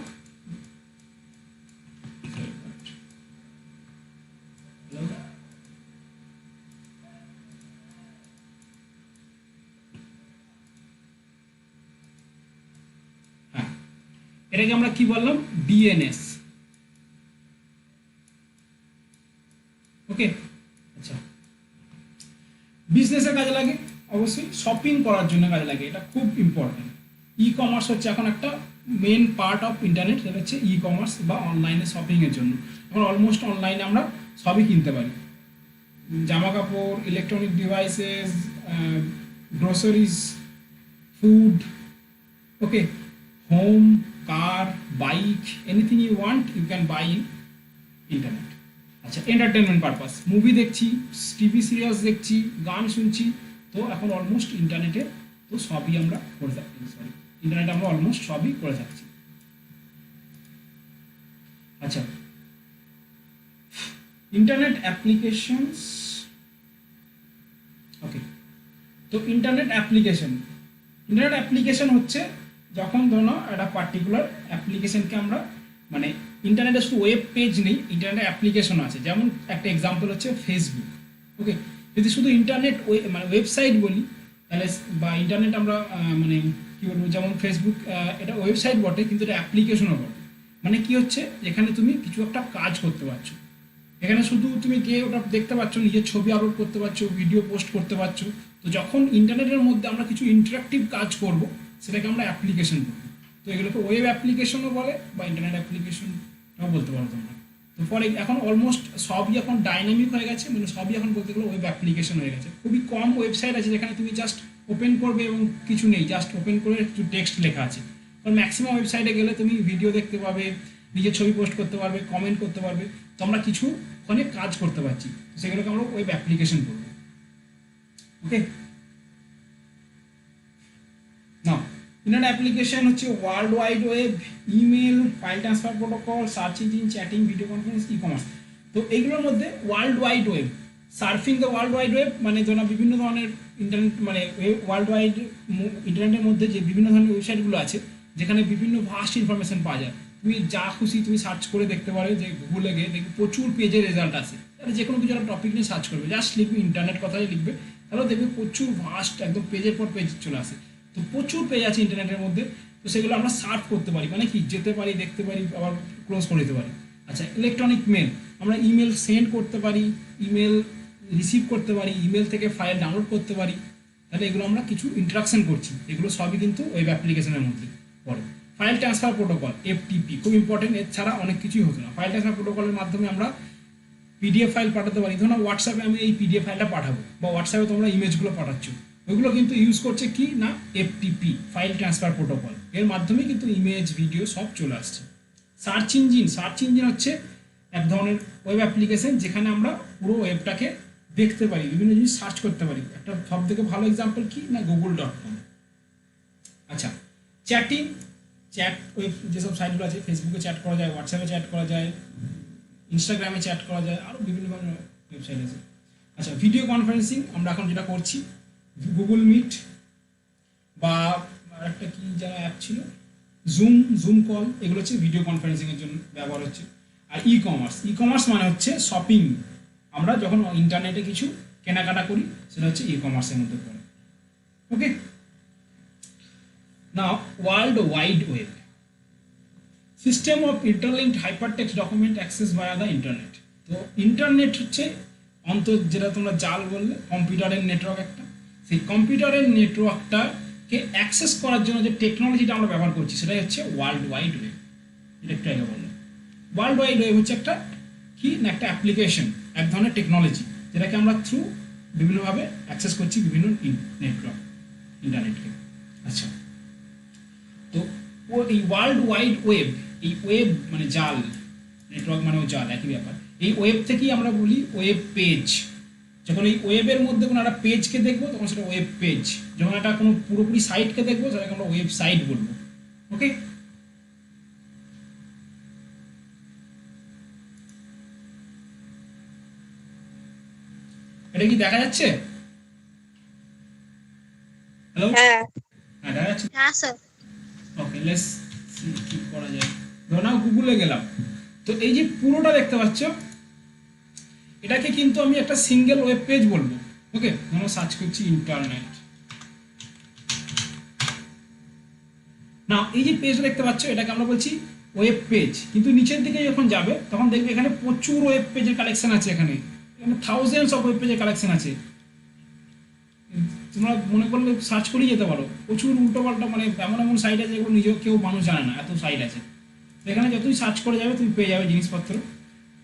হ্যাঁ, এটাকে আমরা কি বললাম, ডিএনএস। ওকে, আচ্ছা, বিজনেসের কাজে লাগে, অবশ্যই শপিং করার জন্য কাজে লাগে, এটা খুব ইম্পর্টেন্ট। ই কমার্স হচ্ছে এখন একটা মেন পার্ট অফ ইন্টারনেট, সেটা হচ্ছে ই কমার্স বা অনলাইনে শপিংয়ের জন্য। এখন অলমোস্ট অনলাইনে আমরা সবই কিনতে পারি, জামা কাপড়, electronic devices, groceries, food, okay, home, car, bike, anything you want you can buy in internet. আচ্ছা, এন্টারটেনমেন্ট পারপাস, মুভি দেখছি, টিভি সিরিয়ালস দেখছি, গান শুনছি, তো এখন অলমোস্ট ইন্টারনেটে তো সবই আমরা করে থাকছি, ইন্টারনেটে আমরা অলমোস্ট সবই করে থাকছি। আচ্ছা, ইন্টারনেট অ্যাপ্লিকেশনস। ওকে, তো ইন্টারনেট অ্যাপ্লিকেশন হচ্ছে যখন ধরো একটা পার্টিকুলার অ্যাপ্লিকেশনকে আমরা, মানে ইন্টারনেটে শুধু ওয়েব পেজ নেই, ইন্টারনেট অ্যাপ্লিকেশন আছে। যেমন একটা এক্সাম্পল হচ্ছে ফেসবুক। ওকে, যদি শুধু ইন্টারনেট মানে ওয়েবসাইট বলি তাহলে, বা ইন্টারনেট আমরা মানে কী বলবো, যেমন ফেসবুক এটা ওয়েবসাইট বটে কিন্তু এটা অ্যাপ্লিকেশনও বটে। মানে কি হচ্ছে, এখানে তুমি কিছু একটা কাজ করতে পারছো, এখানে শুধু তুমি গিয়ে ওটা দেখতে পাচ্ছ, নিজের ছবি আপলোড করতে পারছো, ভিডিও পোস্ট করতে পারছো। তো যখন ইন্টারনেটের মধ্যে আমরা কিছু ইন্টারাক্টিভ কাজ করব সেটাকে আমরা অ্যাপ্লিকেশন বলবো। তো এগুলোকে ওয়েব অ্যাপ্লিকেশনও বলে বা ইন্টারনেট অ্যাপ্লিকেশনটাও বলতে পারো তোমরা। তো পরে এখন অলমোস্ট সবই এখন ডাইনামিক হয়ে গেছে, মানে সবই এখন বলতে গেলে ওয়েব অ্যাপ্লিকেশন হয়ে গেছে। খুবই কম ওয়েবসাইট আছে যেখানে তুমি জাস্ট ওপেন করবে এবং কিছু নেই, জাস্ট ওপেন করে কিছু টেক্সট লেখা আছে। কারণ ম্যাক্সিমাম ওয়েবসাইটে গেলে তুমি ভিডিও দেখতে পাবে, নিজের ছবি পোস্ট করতে পারবে, কমেন্ট করতে পারবে, তো আমরা কিছু ওখানে কাজ করতে পারছি, তো সেগুলোকে আমরা ওয়েব অ্যাপ্লিকেশন করবো। ওকে, না, ইন্টারনেট অ্যাপ্লিকেশন হচ্ছে world wide web, email, file transfer protocol, search engine, chatting, video conference, e commerce. তো এইগুলোর মধ্যে world wide web, surfing the world wide web, মানে ধরো বিভিন্ন ধরনের ইন্টারনেট, মানে ওয়ার্ল্ড ওয়াইড ইন্টারনেটের মধ্যে যে বিভিন্ন ধরনের ওয়েবসাইটগুলো আছে যেখানে বিভিন্ন ভাস্ট ইনফরমেশন পাওয়া যায়। তুমি যা খুশি তুমি সার্চ করে দেখতে পারো, যে গুগলে গিয়ে দেখবে প্রচুর পেজের রেজাল্ট আসে। তাহলে যে কোনো কিছু একটা টপিক নিয়ে সার্চ করবে, জাস্ট লিখবে ইন্টারনেট কথাই লিখবে, তাহলে দেখবে প্রচুর ভাস্ট একদম পেজের পর পেজ চলে আসে। তো প্রচুর পেজ আছে ইন্টারনেটের মধ্যে, তো সেগুলো আমরা সার্চ করতে পারি, মানে কি যেতে পারি, দেখতে পারি, আবার ক্লোজ করে দিতে পারি। আচ্ছা, ইলেকট্রনিক মেল, আমরা ইমেল সেন্ড করতে পারি, ইমেল রিসিভ করতে পারি, ইমেল থেকে ফাইল ডাউনলোড করতে পারি। তাহলে এগুলো আমরা কিছু ইন্টারাকশন করছি, এগুলো সবই কিন্তু ওয়েব অ্যাপ্লিকেশনের মধ্যে পড়ে। ফাইল ট্রান্সফার প্রোটোকল, এফটিপি, খুব ইম্পর্টেন্ট, এর ছাড়া অনেক কিছুই হতো না। ফাইল ট্রান্সফার প্রোটোকলের মাধ্যমে আমরা পিডিএফ ফাইল পাঠাতে পারি। ধরুন হোয়াটসঅ্যাপে আমি এই পিডিএফ ফাইলটা পাঠাবো, বা হোয়াটসঅ্যাপে তোমরা ইমেজগুলো পাঠাচ্ছ, ওইগুলো কিন্তু ইউজ করছে কি না এফটিপি, ফাইল ট্রান্সফার প্রোটোকল, এর মাধ্যমে কিন্তু ইমেজ, ভিডিও সব চলে আসছে। সার্চ ইঞ্জিন হচ্ছে এক ধরনের ওয়েব অ্যাপ্লিকেশন যেখানে আমরা পুরো ওয়েবটাকে দেখতে পারি, বিভিন্ন জিনিস সার্চ করতে পারি। একটা সব থেকে ভালো এক্সাম্পল কি না google.com। আচ্ছা, চ্যাট ওয়েব যেসব সাইটগুলো আছে, ফেসবুকে চ্যাট করা যায়, হোয়াটসঅ্যাপে চ্যাট করা যায়, ইনস্টাগ্রামে চ্যাট করা যায়, আরও বিভিন্ন ধরনের ওয়েবসাইট আছে। আচ্ছা, ভিডিও কনফারেন্সিং আমরা এখন যেটা করছি, গুগল মিট বা একটা কি যারা অ্যাপ ছিল, জুম কল, এগুলো হচ্ছে ভিডিও কনফারেন্সিংয়ের জন্য ব্যবহার হচ্ছে। আর ই কমার্স মানে হচ্ছে শপিং, আমরা যখন ইন্টারনেটে কিছু কেনাকাটা করি সেটা হচ্ছে ই কমার্সের মধ্যে পড়ে। Okay, now world wide web, system of interlinked hypertext document access via the internet. তো ইন্টারনেট হচ্ছে যেটা তোমরা জাল বললে, কম্পিউটারের নেটওয়ার্ক একটা, সেই কম্পিউটারের নেটওয়ার্কটাকে অ্যাক্সেস করার জন্য যে টেকনোলজিটা আমরা ব্যবহার করছি সেটাই হচ্ছে ওয়ার্ল্ড ওয়াইড ওয়েব। এটা একটু আগে বললাম, ওয়ার্ল্ড ওয়াইড ওয়েব হচ্ছে একটা কি না, একটা অ্যাপ্লিকেশন, এক ধরনের টেকনোলজি যেটাকে আমরা থ্রু বিভিন্নভাবে অ্যাক্সেস করছি বিভিন্ন নেটওয়ার্ক, ইন্টারনেটকে। আচ্ছা, তো এই ওয়ার্ল্ড ওয়াইড ওয়েব, এই ওয়েব মানে জাল, নেটওয়ার্ক মানেও জাল, একই ব্যাপার। এই ওয়েব থেকেই আমরা বলি ওয়েব পেজ। যখন এই ওয়েবের মধ্যে কোনো একটা পেজকে দেখবো তখন সেটা ওয়েব পেজ, যখন একটা কোনো পুরোপুরি সাইটকে দেখবো সেটাকে আমরা ওয়েবসাইট বলবো। ওকে, এটা কি দেখা যাচ্ছে? হ্যালো, হ্যাঁ হ্যাঁ দেখা যাচ্ছে। হ্যাঁ স্যার। ওকে, লেটস সি কি করা যায়। ধরো না গুগলে গেলাম, তো এই যে পুরোটা দেখতে পাচ্ছ, এটাকে কিন্তু আমি একটা সিঙ্গেল ওয়েব পেজ বলবো। ওকে, ধরো সার্চ করছি ইন্টারনেট, না এই যে পেজ দেখতে পাচ্ছ এটাকে আমরা বলছি ওয়েব পেজ। কিন্তু নিচের দিকে যখন যাবে তখন দেখবে এখানে প্রচুর ওয়েব পেজের কালেকশন আছে, এখানে থাউজেন্ডস অফ ওয়েব পেজের কালেকশন আছে। তোমরা মনে করলে সার্চ করেই যেতে পারো, প্রচুর উল্টো পাল্টা, মানে এমন এমন সাইট আছে যেগুলো নিজেও কেউ মানুষ জানে না, এত সাইট আছে। এখানে যতই সার্চ করে যাবে তুমি পেয়ে যাবে জিনিসপত্র।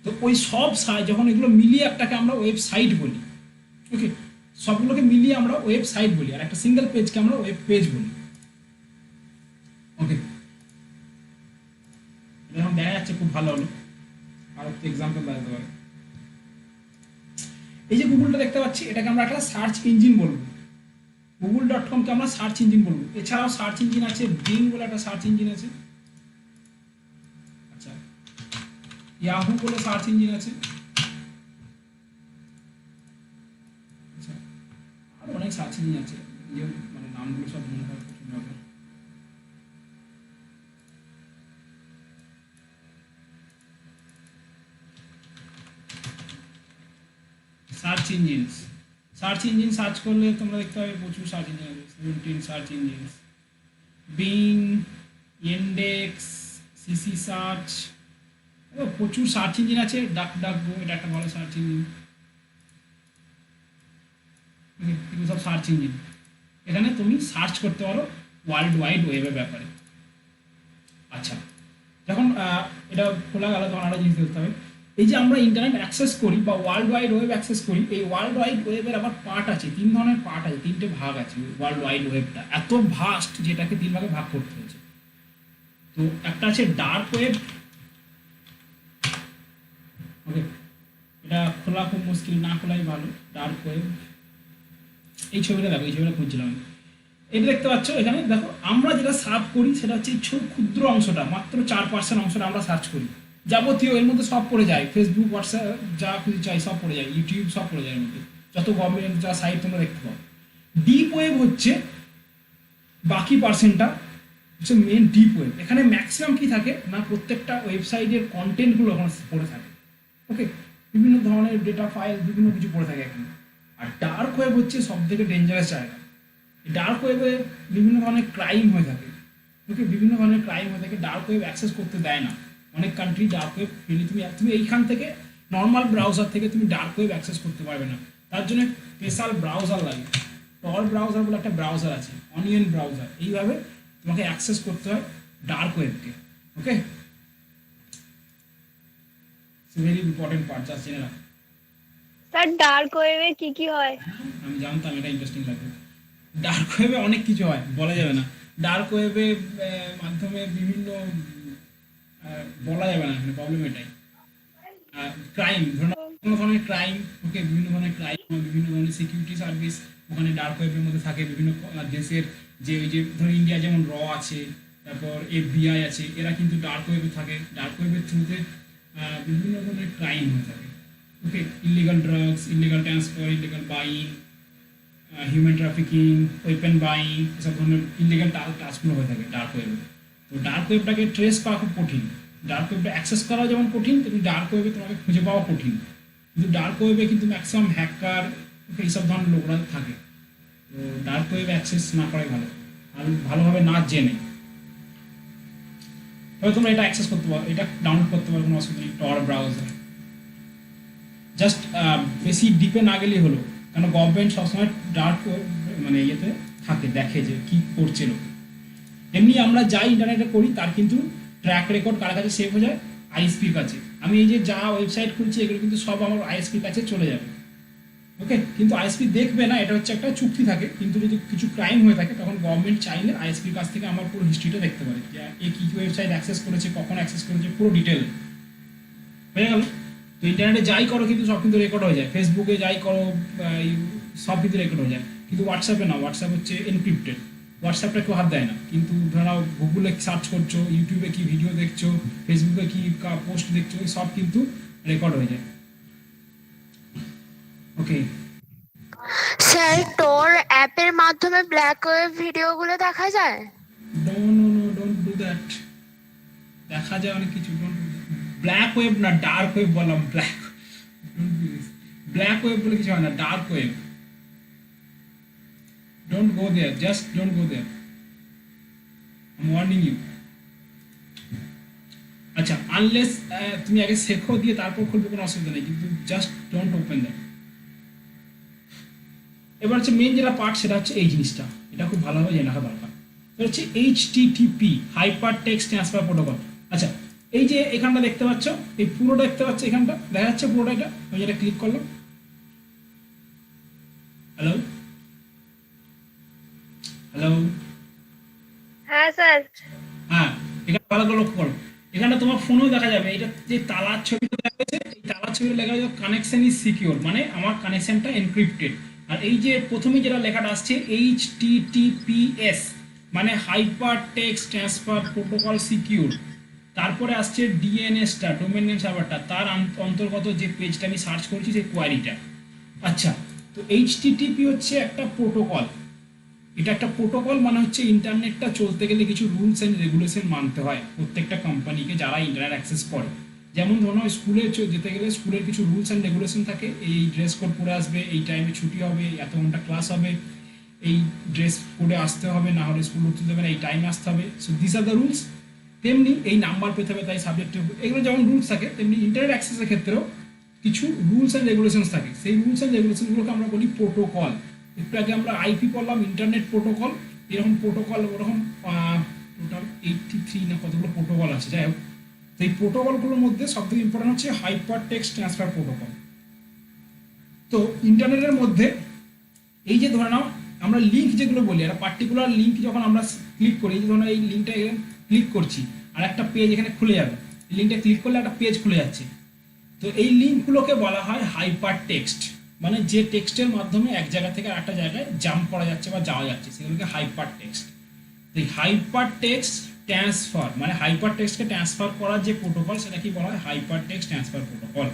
তো ওই সব যখন এগুলো মিলিয়ে একটাকে আমরা ওয়েবসাইট বলি। ওকে, সবগুলোকে মিলিয়ে আমরা ওয়েবসাইট বলি, আর একটা সিঙ্গেল পেজকে আমরা ওয়েব পেজ বলি। ওকে, এটা এখন দেখা যাচ্ছে, খুব ভালো হলো। আর একটা এক্সাম্পল দেখাতে পারে, এই যে গুগলটা দেখতে পাচ্ছি এটাকে আমরা একটা সার্চ ইঞ্জিন বলবো। google.com-কে আমরা সার্চ ইঞ্জিন বলবো। এছাড়াও সার্চ ইঞ্জিন আছে, বিং বলে একটা সার্চ ইঞ্জিন আছে। আচ্ছা, ইয়াহু বলে সার্চ ইঞ্জিন আছে। আচ্ছা, আর অনেক সার্চ ইঞ্জিন আছে, মানে নামগুলো সব মনে হয় কঠিন হবে। সার্চ ইঞ্জিন সার্চ করলে তোমরা দেখতে পাবে প্রচুর সার্চ ইঞ্জিন আছে, 17 search engine, being, index, CC search, প্রচুর সার্চ ইঞ্জিন আছে। ডাকডাকগো এটা একটা ভালো সার্চ ইঞ্জিন। এগুলো সব সার্চ ইঞ্জিন, এখানে তুমি সার্চ করতে পারো ওয়ার্ল্ড ওয়াইড ওয়েবের ব্যাপারে। আচ্ছা, যখন এটা খোলা গেল তখন আরও জিনিস দেখতে হবে। এই যে আমরা ইন্টারনেট অ্যাক্সেস করি বা ওয়ার্ল্ড ওয়াইড ওয়েব অ্যাক্সেস করি, এই ওয়ার্ল্ড ওয়াইড ওয়েবের আবার পার্ট আছে, 3 ধরনের পার্ট আছে, 3টে ভাগ আছে। ওয়ার্ল্ড ওয়াইড ওয়েবটা এত ভাস্ট যেটাকে 3 ভাগে ভাগ করতে হয়েছে। তো একটা আছে ডার্ক ওয়েব। ওকে, এটা খোলা খুব মুশকিল, না খোলাই ভালো। ডার্ক ওয়েব, এই ছবিটা দেখো, এই ছবিটা খুঁজছিলাম আমি। এটা দেখতে পাচ্ছ, এখানে দেখো আমরা যেটা সার্চ করি সেটা হচ্ছে ক্ষুদ্র অংশটা, মাত্র 4% অংশটা আমরা সার্চ করি। যাবতীয় এর মধ্যে সব পড়ে যায়, ফেসবুক, হোয়াটসঅ্যাপ, যা কিছু চাই সব পড়ে যায়, ইউটিউব সব পড়ে যায় এর মধ্যে, যত গভর্নমেন্ট যা সাইট তোমরা দেখতে পাও। ডিপ ওয়েব হচ্ছে বাকি পার্সেন্টটা, হচ্ছে মেন ডিপ ওয়েব। এখানে ম্যাক্সিমাম কি থাকে না, প্রত্যেকটা ওয়েবসাইটের কন্টেন্টগুলো ওখানে পড়ে থাকে। ওকে, বিভিন্ন ধরনের ডেটা ফাইল, বিভিন্ন কিছু পড়ে থাকে এখানে। আর ডার্ক ওয়েব হচ্ছে সব থেকে ডেঞ্জারাস জায়গা। ডার্ক ওয়েবে বিভিন্ন ধরনের ক্রাইম হয়ে থাকে। ওকে, বিভিন্ন ধরনের ক্রাইম হয়ে থাকে, ডার্ক ওয়েব অ্যাক্সেস করতে দেয় না অনেক কান্ট্রি। ডার্ক ওয়েব তুমি এইখান থেকে নর্মাল ব্রাউজার থেকে তুমি ডার্ক ওয়েব অ্যাক্সেস করতে পারবে না, তার জন্য স্পেশাল ব্রাউজার লাগে। টর ব্রাউজার বলে একটা ব্রাউজার আছে, অনিয়ন ব্রাউজার, এইভাবে তোমাকে অ্যাক্সেস করতে হয় ডার্ক ওয়েবকে। ওকে, ভেরি ইম্পর্টেন্ট পার্ট, জাস্ট জেনে রাখো। স্যার ডার্ক ওয়েবে কি কি হয়? আমি জানতাম এটা ইন্টারেস্টিং লাগবে। ডার্ক ওয়েবে অনেক কিছু হয়, বলা যাবে না। ডার্ক ওয়েবে মাধ্যমে বিভিন্ন বলা যাবে না, এখানে প্রবলেম এটাই। ক্রাইম, ধরুন কোনো ধরনের ক্রাইম, ওকে, বিভিন্ন ধরনের ক্রাইম, বিভিন্ন ধরনের সিকিউরিটি সার্ভিস ওখানে ডার্ক ওয়েবের মধ্যে থাকে। বিভিন্ন দেশের যে ওই যে ধরুন ইন্ডিয়া যেমন আছে, তারপর FBI আছে, এরা কিন্তু ডার্ক ওয়েবে থাকে। ডার্ক ওয়েবের থ্রুতে বিভিন্ন ধরনের ক্রাইম হয়ে থাকে। Okay, illegal drugs, illegal transfer, illegal buying, human trafficking, weapon buying, এসব ধরনের ইলিগাল টাস্কগুলো হয়ে থাকে ডার্ক ওয়েবে। তো ডার্ক ওয়েবটাকে ট্রেস করা খুব কঠিন, ডার্ক ওয়েবটা অ্যাক্সেস করা যেমন কঠিন, তেমনি ডার্ক ওয়েবে তোমাকে খুঁজে পাওয়া কঠিন। কিন্তু ডার্ক ওয়েবে কিন্তু ম্যাক্সিমাম হ্যাকার এইসব ধরনের লোকরা থাকে। তো ডার্ক ওয়েব অ্যাক্সেস না করাই ভালো, আর ভালোভাবে না জেনে। তবে তোমরা এটা অ্যাক্সেস করতে পারো, এটা ডাউনলোড করতে পারো, কোনো অসুবিধা নেই, টর ব্রাউজার। জাস্ট বেশি ডিপে না গেলেই হলো, কারণ গভর্নমেন্ট সবসময় ডার্ক মানে ইয়েতে থাকে, দেখে যে কী করছে লোক। এমনি আমরা যাই ইন্টারনেটে করি তার কিন্তু ট্র্যাক রেকর্ড কার কাছে সেভ হয়ে যায়, আইএসপির কাছে। আমি এই যে যা ওয়েবসাইট খুলছি এগুলো কিন্তু সব আমার আইএসপির কাছে চলে যাবে। ওকে, কিন্তু আইএসপি দেখবে না, এটা হচ্ছে একটা চুক্তি থাকে। কিন্তু যদি কিছু ক্রাইম হয়ে থাকে তখন গভর্নমেন্ট চাইলে আইএসপির কাছ থেকে আমার পুরো হিস্ট্রিটা দেখতে পারে, যে এ কী ওয়েবসাইট অ্যাক্সেস করেছে, কখন অ্যাক্সেস করেছে, পুরো ডিটেল হয়ে গেল। তো ইন্টারনেটে যাই করো কিন্তু সব কিন্তু রেকর্ড হয়ে যায়, ফেসবুকে যাই করো সব কিন্তু রেকর্ড হয়ে যায়। কিন্তু হোয়াটসঅ্যাপে না, হোয়াটসঅ্যাপ হচ্ছে এনক্রিপ্টেড, হোয়াটসঅ্যাপটা কেউ হাত দেয় না। কিন্তু ধরো গুগলে সার্চ করছো, ইউটিউবে কি ভিডিও দেখছো, ফেসবুকে কি পোস্ট দেখছো, সব কিন্তু রেকর্ড হয়ে যায়। ওকে, স্যার টোর অ্যাপের মাধ্যমে ব্ল্যাক ওয়েব ভিডিওগুলো দেখা যায়? Don't do that. দেখা যায় অনেক কিছু, don't do that. Black web না, ডার্ক ওয়েব বললাম, ব্ল্যাক ওয়েব বলে কিছু হয় না, dark web. Don't go there, just don't go there. I'm warning you. আচ্ছা, আনলেস তুমি আগে শেখো দিয়ে তারপর খুলবে, কোনো অসুবিধা নেই, কিন্তু জাস্ট ডোন্ট ওপেন দ্যাট। এবার হচ্ছে মেন যেটা পার্ট, সেটা হচ্ছে এই জিনিসটা, এটা খুব ভালোভাবে জেনে রাখা দরকার। এটা হচ্ছে HTTP, hyper text transfer protocol. আচ্ছা, এই যে এখানটা দেখতে পাচ্ছ, এই পুরোটা দেখতে পাচ্ছ, এখানটা দেখা যাচ্ছে পুরোটা, এটা আমি যেটা ক্লিক করলাম। হ্যালো হ্যালো, হ্যাঁ স্যার। হ্যাঁ, এটা ভালো করে লক্ষ্য করো, এখানে তোমার ফোনেও দেখা যাবে, এটা যে তালার ছবিটা দেখা যাচ্ছে, এই তালার ছবিটা লেখা যাবে কানেকশন ইজ সিকিউর, মানে আমার কানেকশনটা এনক্রিপ্টেড। আর এই যে প্রথমে যেটা লেখাটা আসছে HTTPS, মানে hyper text transfer protocol secure. তারপরে আসছে ডিএনএসটা, ডোমেন নেম সার্ভারটা, তার অন্তর্গত যে পেজটা আমি সার্চ করছি সেই কোয়ারিটা। আচ্ছা, তো HTTP হচ্ছে একটা প্রোটোকল। এটা একটা প্রোটোকল, মানে হচ্ছে ইন্টারনেটটা চলতে গেলে কিছু রুলস অ্যান্ড রেগুলেশন মানতে হয় প্রত্যেকটা কোম্পানিকে যারা ইন্টারনেট অ্যাক্সেস করে। যেমন ধরো স্কুলে যেতে গেলে স্কুলের কিছু রুলস অ্যান্ড রেগুলেশন থাকে, এই ড্রেস কোড পরে আসবে, এই টাইমে ছুটি হবে, এত ঘন্টা ক্লাস হবে, এই ড্রেস কোডে আসতে হবে, না হলে স্কুল উঠতে দেবে না, এই টাইমে আসতে হবে। So this are the rules. তেমনি এই নাম্বার পেতে হবে, তাই সাবজেক্টের, এগুলো যেমন রুলস থাকে, তেমনি ইন্টারনেট অ্যাক্সেসের ক্ষেত্রেও কিছু রুলস অ্যান্ড রেগুলেশনস থাকে। সেই রুলস অ্যান্ড রেগুলেশনগুলোকে আমরা বলি প্রোটোকল। একটু আগে আমরা আইপি পড়লাম, ইন্টারনেট প্রোটোকল, এরকম প্রোটোকল ওরকম টোটাল 83 না কতগুলো প্রোটোকল আছে। যাই হোক, তো এই প্রোটোকলগুলোর মধ্যে সবথেকে ইম্পর্টেন্ট হচ্ছে হাইপার টেক্সট ট্রান্সফার প্রোটোকল। তো ইন্টারনেটের মধ্যে এই যে ধরে নাও আমরা লিঙ্ক যেগুলো বলি, একটা পার্টিকুলার লিঙ্ক যখন আমরা ক্লিক করি, যে ধরো এই লিঙ্কটা ক্লিক করছি আর একটা পেজ এখানে খুলে যাবে, এই লিঙ্কটা ক্লিক করলে একটা পেজ খুলে যাচ্ছে। তো এই লিঙ্কগুলোকে বলা হয় হাইপার টেক্সট, মানে যে টেক্সটের মাধ্যমে এক জায়গা থেকে আরেকটা জায়গায় জাম্প করা যাচ্ছে বা যাওয়া যাচ্ছে, সেগুলোকে হাইপার টেক্সট। তো এই হাইপার টেক্সট ট্রান্সফার, মানে হাইপার টেক্সটকে ট্রান্সফার করার যে প্রোটোকল, সেটা কি বলা হয়, হাইপার টেক্সট ট্রান্সফার প্রোটোকল।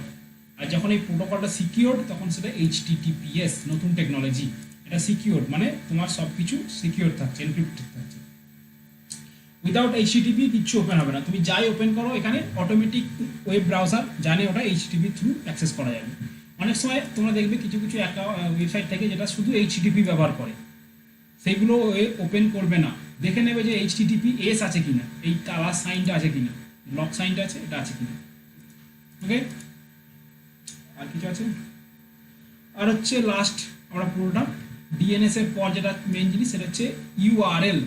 আর যখন এই প্রোটোকলটা সিকিউরড তখন সেটা HTTPS, নতুন টেকনোলজি। এটা সিকিউরড মানে তোমার সব কিছু সিকিউর থাকছে, এনক্রিপ্টেড থাকছে। উইদাউট HTTP কিচ্ছু ওপেন হবে না, তুমি যাই ওপেন করো এখানে অটোমেটিক ওয়েব ব্রাউজার জানে ওটা HTTP থ্রু অ্যাক্সেস করা যাবে। অনেক সময় তোমরা দেখবে কিছু কিছু একটা ওয়েবসাইট থেকে যেটা শুধু HTTP ব্যবহার করে, সেইগুলো ওপেন করবে না, দেখে নেবে যে HTTPS আছে কিনা, এই তালার সাইনটা আছে কিনা, লক সাইনটা আছে, এটা আছে কিনা। ওকে, আর কিছু আছে? আর হচ্ছে লাস্ট আমরা পুরোটা ডিএনএস এর পর যেটা মেন জিনিস, সেটা হচ্ছে URL,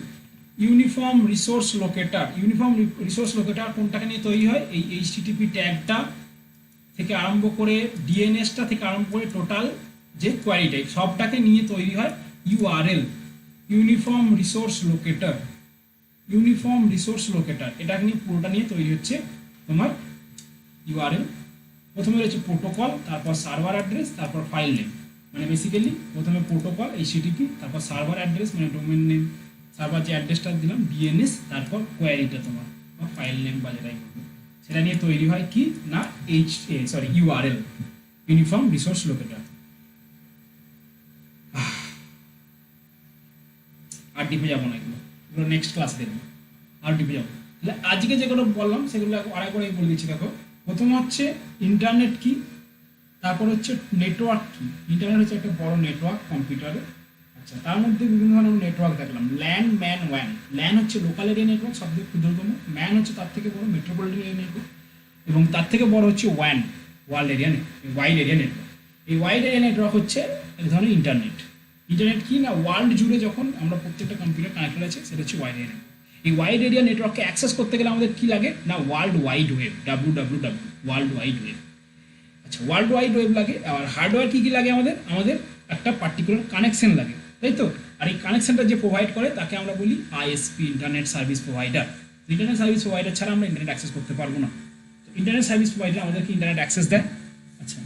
uniform resource locator. Uniform resource locator কোনটাকে নিয়ে তৈরি হয়, এই HTTP ট্যাগটা থেকে আরম্ভ করে ডিএনএসটা থেকে আরম্ভ করে টোটাল যে কোয়ারি টাইপ সবটাকে নিয়ে তৈরি হয় URL, uniform resource locator. Uniform resource locator এটা নিয়ে পুরোটা নিয়ে তৈরি হচ্ছে তোমার URL। প্রথমে রয়েছে প্রোটোকল, তারপর সার্ভার অ্যাড্রেস, তারপর ফাইল নেম। মানে বেসিক্যালি প্রথমে প্রোটোকল HTTP, তারপর সার্ভার অ্যাড্রেস মানে ডোমেন নেম, সার্ভার যে অ্যাড্রেসটা দিলাম DNS, তারপর কোয়ারিটা তোমার বা ফাইল নেম বা যেটাই বলবে, সেটা নিয়ে তৈরি হয় কি না URL, ইউনিফর্ম রিসোর্স লোকেটার। আর ডিপে যাবো না, এগুলো নেক্সট ক্লাস দেখবো, আর ডিপে যাবো। তাহলে আজকে যেগুলো বললাম সেগুলো আরেকবার আমি বলে দিচ্ছি। দেখো, প্রথম হচ্ছে ইন্টারনেট কি, তারপর হচ্ছে নেটওয়ার্ক কি। ইন্টারনেট হচ্ছে একটা বড় নেটওয়ার্ক কম্পিউটারে। আচ্ছা, তার মধ্যে বিভিন্ন ধরনের নেটওয়ার্ক দেখলাম, ল্যান, ম্যান, ওয়ান। ল্যান হচ্ছে লোকাল এরিয়া নেটওয়ার্ক, সবথেকে ক্ষুদ্রতম। ম্যান হচ্ছে তার থেকে বড়, মেট্রোপলিটন এরিয়া নেটওয়ার্ক। এবং তার থেকে বড় হচ্ছে one, world area wide area network. এই ওয়াইড এরিয়া নেটওয়ার্ক হচ্ছে এক ধরনের ইন্টারনেট। ইন্টারনেট কি না, ওয়ার্ল্ড জুড়ে যখন আমরা প্রত্যেকটা কম্পিউটার কানেক্টেড আছে, সেটা হচ্ছে ওয়াইড এরিয়া। এই ওয়াইড এরিয়া নেটওয়ার্ককে অ্যাক্সেস করতে গেলে আমাদের কি লাগে না, world wide web, WWW, world wide web. আচ্ছা, ওয়ার্ল্ড ওয়াইড ওয়েব লাগে। আর হার্ডওয়্যার কী কী লাগে আমাদের, আমাদের একটা পার্টিকুলার কানেকশন লাগে, তাই তো। আর এই কানেকশনটা যে প্রোভাইড করে তাকে আমরা বলি ISP, internet service provider. Internet service provider ছাড়া আমরা ইন্টারনেট অ্যাক্সেস করতে পারবো না। তো ইন্টারনেট সার্ভিস প্রোভাইডার আমাদেরকে ইন্টারনেট অ্যাক্সেস দেয়। আচ্ছা,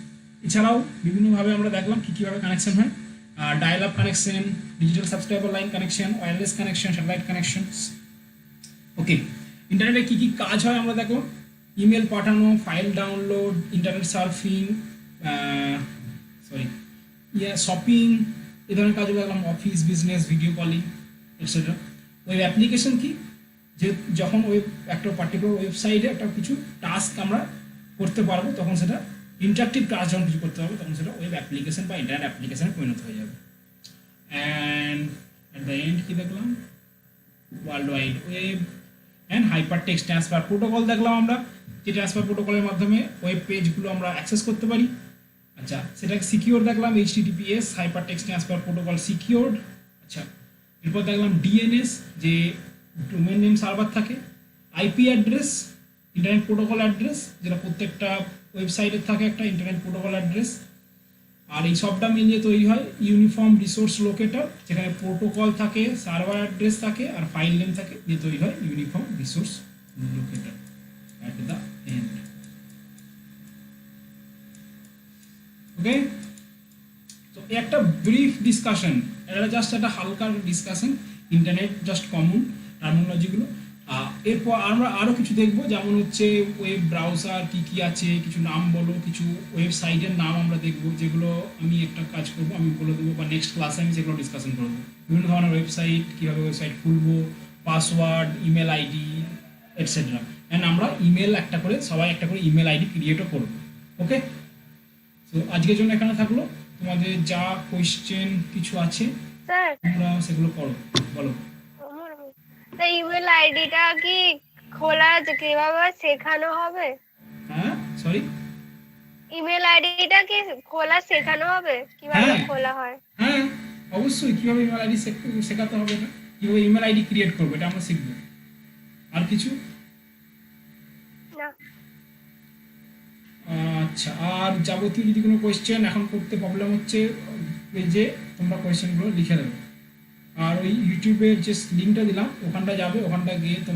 এছাড়াও বিভিন্নভাবে আমরা দেখলাম কী কীভাবে কানেকশন হয়। Dial up connection, digital subscriber line connection, wireless connection, satellite connections. Okay, ইন্টারনেটে কী কী কাজ হয় আমরা দেখলাম, ইমেল পাঠানো, file download, internet surfing, shopping, এই ধরনের কাজগুলো দেখলাম, office, business, video calling, etcetera. Web application কি, যে যখন ওয়েব একটা পার্টিকুলার ওয়েবসাইটে একটা কিছু টাস্ক আমরা করতে পারবো, তখন সেটা ইন্টারঅ্যাক্টিভ টাস্ক যখন কিছু করতে পারবো, তখন সেটা ওয়েব অ্যাপ্লিকেশন বা ইন্টারনেট অ্যাপ্লিকেশনে পরিণত হয়ে যাবে। অ্যান্ড অ্যাট দ্য এন্ড কি দেখলাম, world wide web and hyper text transfer protocol দেখলাম আমরা, যে ট্রান্সফার প্রোটোকলের মাধ্যমে ওয়েব পেজগুলো আমরা অ্যাক্সেস করতে পারি। আচ্ছা, সেটা সিকিউর দেখলাম, HTTPS, hyper text transfer protocol secured. আচ্ছা, এরপর দেখলাম DNS, যে ডোমেন নেম সার্ভার থাকে, IP address, internet protocol address, যেটা প্রত্যেকটা ওয়েবসাইটের থাকে একটা ইন্টারনেট প্রোটোকল অ্যাড্রেস। আর এই সবটা মিলিয়ে তৈরি হয় ইউনিফর্ম রিসোর্স লোকেটর, যেখানে প্রোটোকল থাকে, সার্ভার অ্যাড্রেস থাকে, আর ফাইল নেম থাকে, দিয়ে তৈরি হয় uniform resource locator at the end. Okay, তো একটা ব্রিফ ডিসকাশন, এটা জাস্ট একটা হালকা ডিসকাশন, ইন্টারনেট জাস্ট কমন টার্মিনোলজিগুলো। এরপর আমরা আরও কিছু দেখবো, যেমন হচ্ছে ওয়েব ব্রাউজার কী কী আছে, কিছু নাম বলো, কিছু ওয়েবসাইটের নাম আমরা দেখবো, যেগুলো আমি একটা কাজ করবো, আমি বলে দেবো, বা নেক্সট ক্লাসে আমি সেগুলো ডিসকাশন করবো। বিভিন্ন ধরনের ওয়েবসাইট, কীভাবে ওয়েবসাইট খুলবো, password, email ID, etcetera. And আমরা ইমেল একটা করে, সবাই একটা করে ইমেল আইডি ক্রিয়েটও করবো। ওকে, তো আজকের জন্য এখানে থাকলো। তোমাদের যা কোয়েশ্চেন কিছু আছে স্যার, তোমরা সেগুলো করো, বলো। ইমেল আইডিটা কি খোলা কিভাবে শেখানো হবে? হ্যাঁ, সরি, ইমেল আইডিটা কি খোলা শেখানো হবে, কিভাবে হ্যাঁ। খোলা হয়? হ্যাঁ, অবশ্যই, কীভাবে ইমেল আইডি শেখাতে হবে না, কীভাবে ইমেল আইডি ক্রিয়েট করবো, এটা আমরা শিখবো। আর কিছু? না। আচ্ছা, আর যাবতীয় যদি কোনো কোয়েশ্চেন এখন করতে প্রবলেম হচ্ছে, পেজে তোমরা কোয়েশ্চেনগুলো লিখে দেবে। আর ওই ইউটিউবের যে লিঙ্কটা দিলাম, ওখানটা যাবে, ওখানটা গিয়ে তোমরা